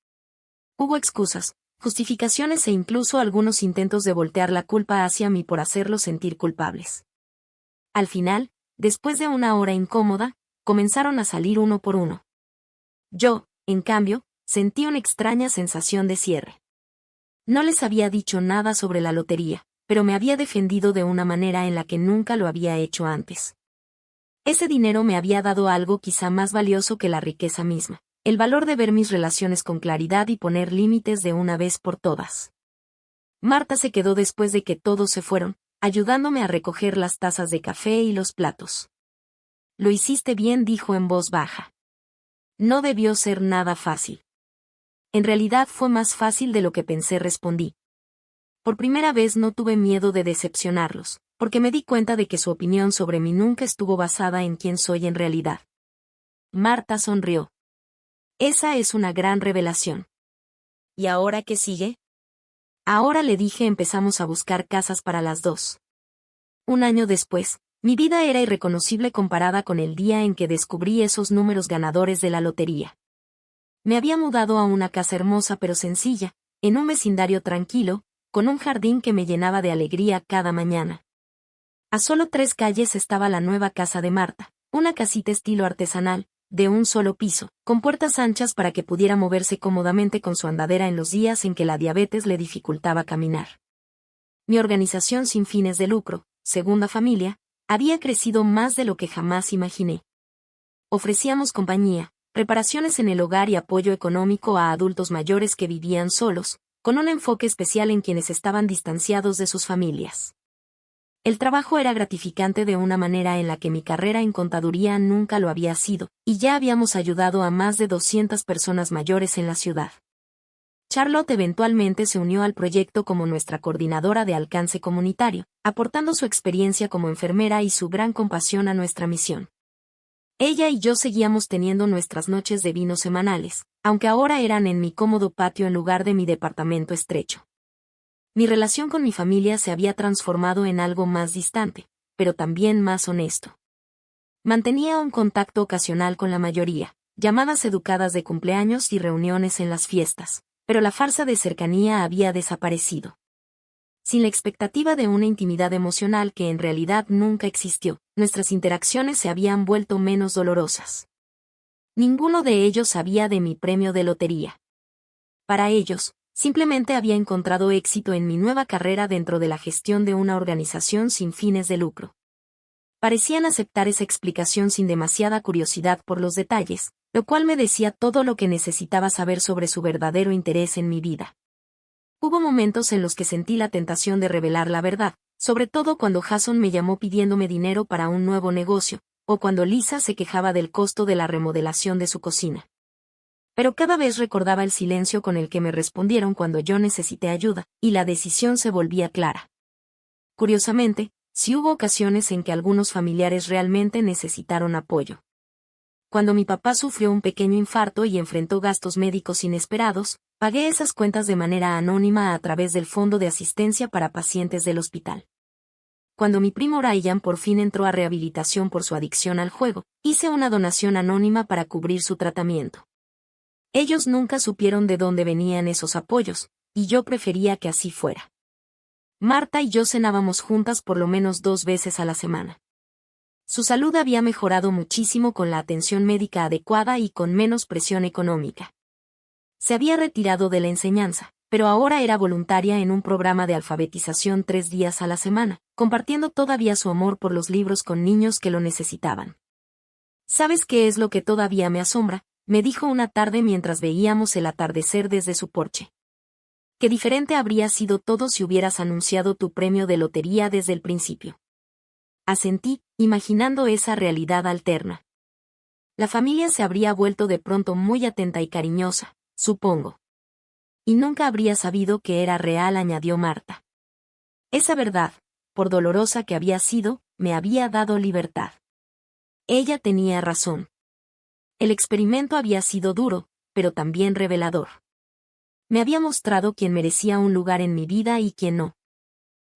[SPEAKER 1] Hubo excusas, justificaciones e incluso algunos intentos de voltear la culpa hacia mí por hacerlos sentir culpables. Al final, después de una hora incómoda, comenzaron a salir uno por uno. Yo, en cambio, sentí una extraña sensación de cierre. No les había dicho nada sobre la lotería, pero me había defendido de una manera en la que nunca lo había hecho antes. Ese dinero me había dado algo quizá más valioso que la riqueza misma, el valor de ver mis relaciones con claridad y poner límites de una vez por todas. Marta se quedó después de que todos se fueron, ayudándome a recoger las tazas de café y los platos. Lo hiciste bien, dijo en voz baja. No debió ser nada fácil. En realidad fue más fácil de lo que pensé, respondí. Por primera vez no tuve miedo de decepcionarlos, porque me di cuenta de que su opinión sobre mí nunca estuvo basada en quién soy en realidad. Marta sonrió. Esa es una gran revelación. ¿Y ahora qué sigue? Ahora, le dije, empezamos a buscar casas para las dos. Un año después, mi vida era irreconocible comparada con el día en que descubrí esos números ganadores de la lotería. Me había mudado a una casa hermosa pero sencilla, en un vecindario tranquilo, con un jardín que me llenaba de alegría cada mañana. A solo 3 calles estaba la nueva casa de Marta, una casita estilo artesanal, de un solo piso, con puertas anchas para que pudiera moverse cómodamente con su andadera en los días en que la diabetes le dificultaba caminar. Mi organización sin fines de lucro, Segunda Familia, había crecido más de lo que jamás imaginé. Ofrecíamos compañía, reparaciones en el hogar y apoyo económico a adultos mayores que vivían solos, con un enfoque especial en quienes estaban distanciados de sus familias. El trabajo era gratificante de una manera en la que mi carrera en contaduría nunca lo había sido, y ya habíamos ayudado a más de 200 personas mayores en la ciudad. Charlotte eventualmente se unió al proyecto como nuestra coordinadora de alcance comunitario, aportando su experiencia como enfermera y su gran compasión a nuestra misión. Ella y yo seguíamos teniendo nuestras noches de vino semanales, aunque ahora eran en mi cómodo patio en lugar de mi departamento estrecho. Mi relación con mi familia se había transformado en algo más distante, pero también más honesto. Mantenía un contacto ocasional con la mayoría, llamadas educadas de cumpleaños y reuniones en las fiestas, pero la farsa de cercanía había desaparecido. Sin la expectativa de una intimidad emocional que en realidad nunca existió, nuestras interacciones se habían vuelto menos dolorosas. Ninguno de ellos sabía de mi premio de lotería. Para ellos, simplemente había encontrado éxito en mi nueva carrera dentro de la gestión de una organización sin fines de lucro. Parecían aceptar esa explicación sin demasiada curiosidad por los detalles, lo cual me decía todo lo que necesitaba saber sobre su verdadero interés en mi vida. Hubo momentos en los que sentí la tentación de revelar la verdad, sobre todo cuando Jason me llamó pidiéndome dinero para un nuevo negocio, o cuando Lisa se quejaba del costo de la remodelación de su cocina. Pero cada vez recordaba el silencio con el que me respondieron cuando yo necesité ayuda, y la decisión se volvía clara. Curiosamente, sí hubo ocasiones en que algunos familiares realmente necesitaron apoyo. Cuando mi papá sufrió un pequeño infarto y enfrentó gastos médicos inesperados, pagué esas cuentas de manera anónima a través del Fondo de Asistencia para Pacientes del hospital. Cuando mi primo Ryan por fin entró a rehabilitación por su adicción al juego, hice una donación anónima para cubrir su tratamiento. Ellos nunca supieron de dónde venían esos apoyos, y yo prefería que así fuera. Marta y yo cenábamos juntas por lo menos 2 veces a la semana. Su salud había mejorado muchísimo con la atención médica adecuada y con menos presión económica. Se había retirado de la enseñanza, pero ahora era voluntaria en un programa de alfabetización 3 días a la semana, compartiendo todavía su amor por los libros con niños que lo necesitaban. ¿Sabes qué es lo que todavía me asombra?, me dijo una tarde mientras veíamos el atardecer desde su porche. Qué diferente habría sido todo si hubieras anunciado tu premio de lotería desde el principio. Asentí, imaginando esa realidad alterna. La familia se habría vuelto de pronto muy atenta y cariñosa, supongo. Y nunca habría sabido que era real, añadió Marta. Esa verdad, por dolorosa que había sido, me había dado libertad. Ella tenía razón. El experimento había sido duro, pero también revelador. Me había mostrado quién merecía un lugar en mi vida y quién no.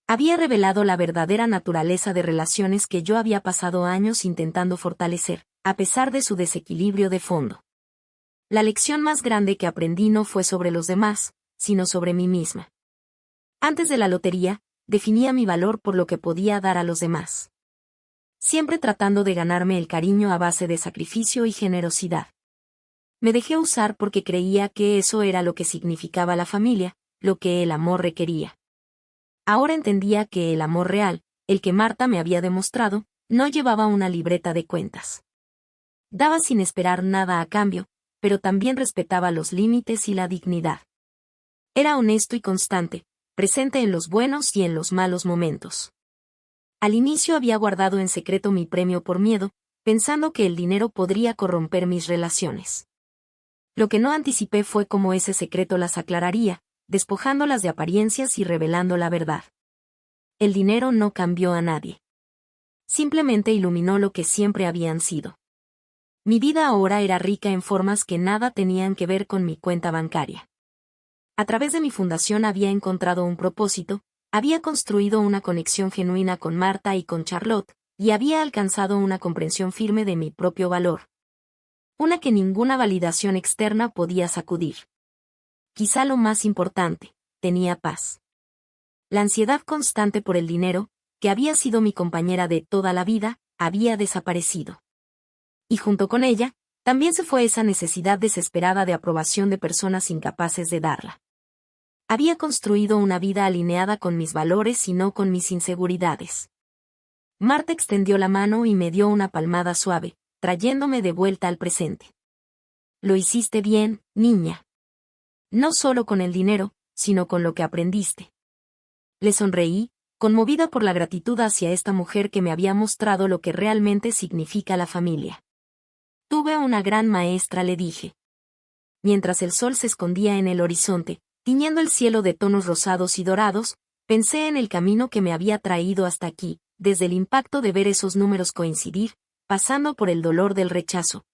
[SPEAKER 1] Había revelado la verdadera naturaleza de relaciones que yo había pasado años intentando fortalecer, a pesar de su desequilibrio de fondo. La lección más grande que aprendí no fue sobre los demás, sino sobre mí misma. Antes de la lotería, definía mi valor por lo que podía dar a los demás. Siempre tratando de ganarme el cariño a base de sacrificio y generosidad. Me dejé usar porque creía que eso era lo que significaba la familia, lo que el amor requería. Ahora entendía que el amor real, el que Marta me había demostrado, no llevaba una libreta de cuentas. Daba sin esperar nada a cambio, pero también respetaba los límites y la dignidad. Era honesto y constante, presente en los buenos y en los malos momentos. Al inicio había guardado en secreto mi premio por miedo, pensando que el dinero podría corromper mis relaciones. Lo que no anticipé fue cómo ese secreto las aclararía, despojándolas de apariencias y revelando la verdad. El dinero no cambió a nadie. Simplemente iluminó lo que siempre habían sido. Mi vida ahora era rica en formas que nada tenían que ver con mi cuenta bancaria. A través de mi fundación había encontrado un propósito, había construido una conexión genuina con Marta y con Charlotte, y había alcanzado una comprensión firme de mi propio valor. Una que ninguna validación externa podía sacudir. Quizá lo más importante, tenía paz. La ansiedad constante por el dinero, que había sido mi compañera de toda la vida, había desaparecido. Y junto con ella, también se fue esa necesidad desesperada de aprobación de personas incapaces de darla. Había construido una vida alineada con mis valores y no con mis inseguridades. Marta extendió la mano y me dio una palmada suave, trayéndome de vuelta al presente. Lo hiciste bien, niña. No solo con el dinero, sino con lo que aprendiste. Le sonreí, conmovida por la gratitud hacia esta mujer que me había mostrado lo que realmente significa la familia. Tuve una gran maestra, le dije. Mientras el sol se escondía en el horizonte, tiñendo el cielo de tonos rosados y dorados, pensé en el camino que me había traído hasta aquí, desde el impacto de ver esos números coincidir, pasando por el dolor del rechazo,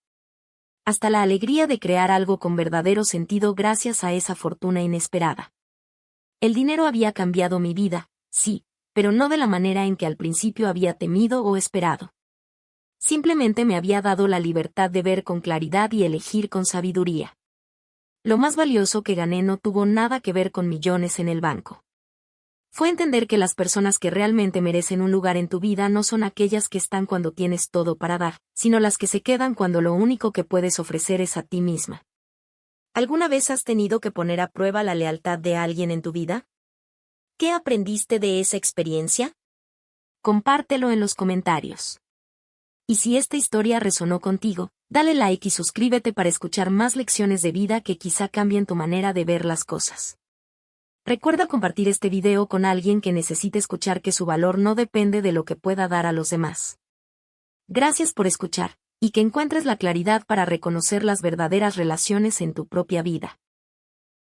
[SPEAKER 1] hasta la alegría de crear algo con verdadero sentido gracias a esa fortuna inesperada. El dinero había cambiado mi vida, sí, pero no de la manera en que al principio había temido o esperado. Simplemente me había dado la libertad de ver con claridad y elegir con sabiduría. Lo más valioso que gané no tuvo nada que ver con millones en el banco. Fue entender que las personas que realmente merecen un lugar en tu vida no son aquellas que están cuando tienes todo para dar, sino las que se quedan cuando lo único que puedes ofrecer es a ti misma. ¿Alguna vez has tenido que poner a prueba la lealtad de alguien en tu vida? ¿Qué aprendiste de esa experiencia? Compártelo en los comentarios. Y si esta historia resonó contigo, dale like y suscríbete para escuchar más lecciones de vida que quizá cambien tu manera de ver las cosas. Recuerda compartir este video con alguien que necesite escuchar que su valor no depende de lo que pueda dar a los demás. Gracias por escuchar, y que encuentres la claridad para reconocer las verdaderas relaciones en tu propia vida.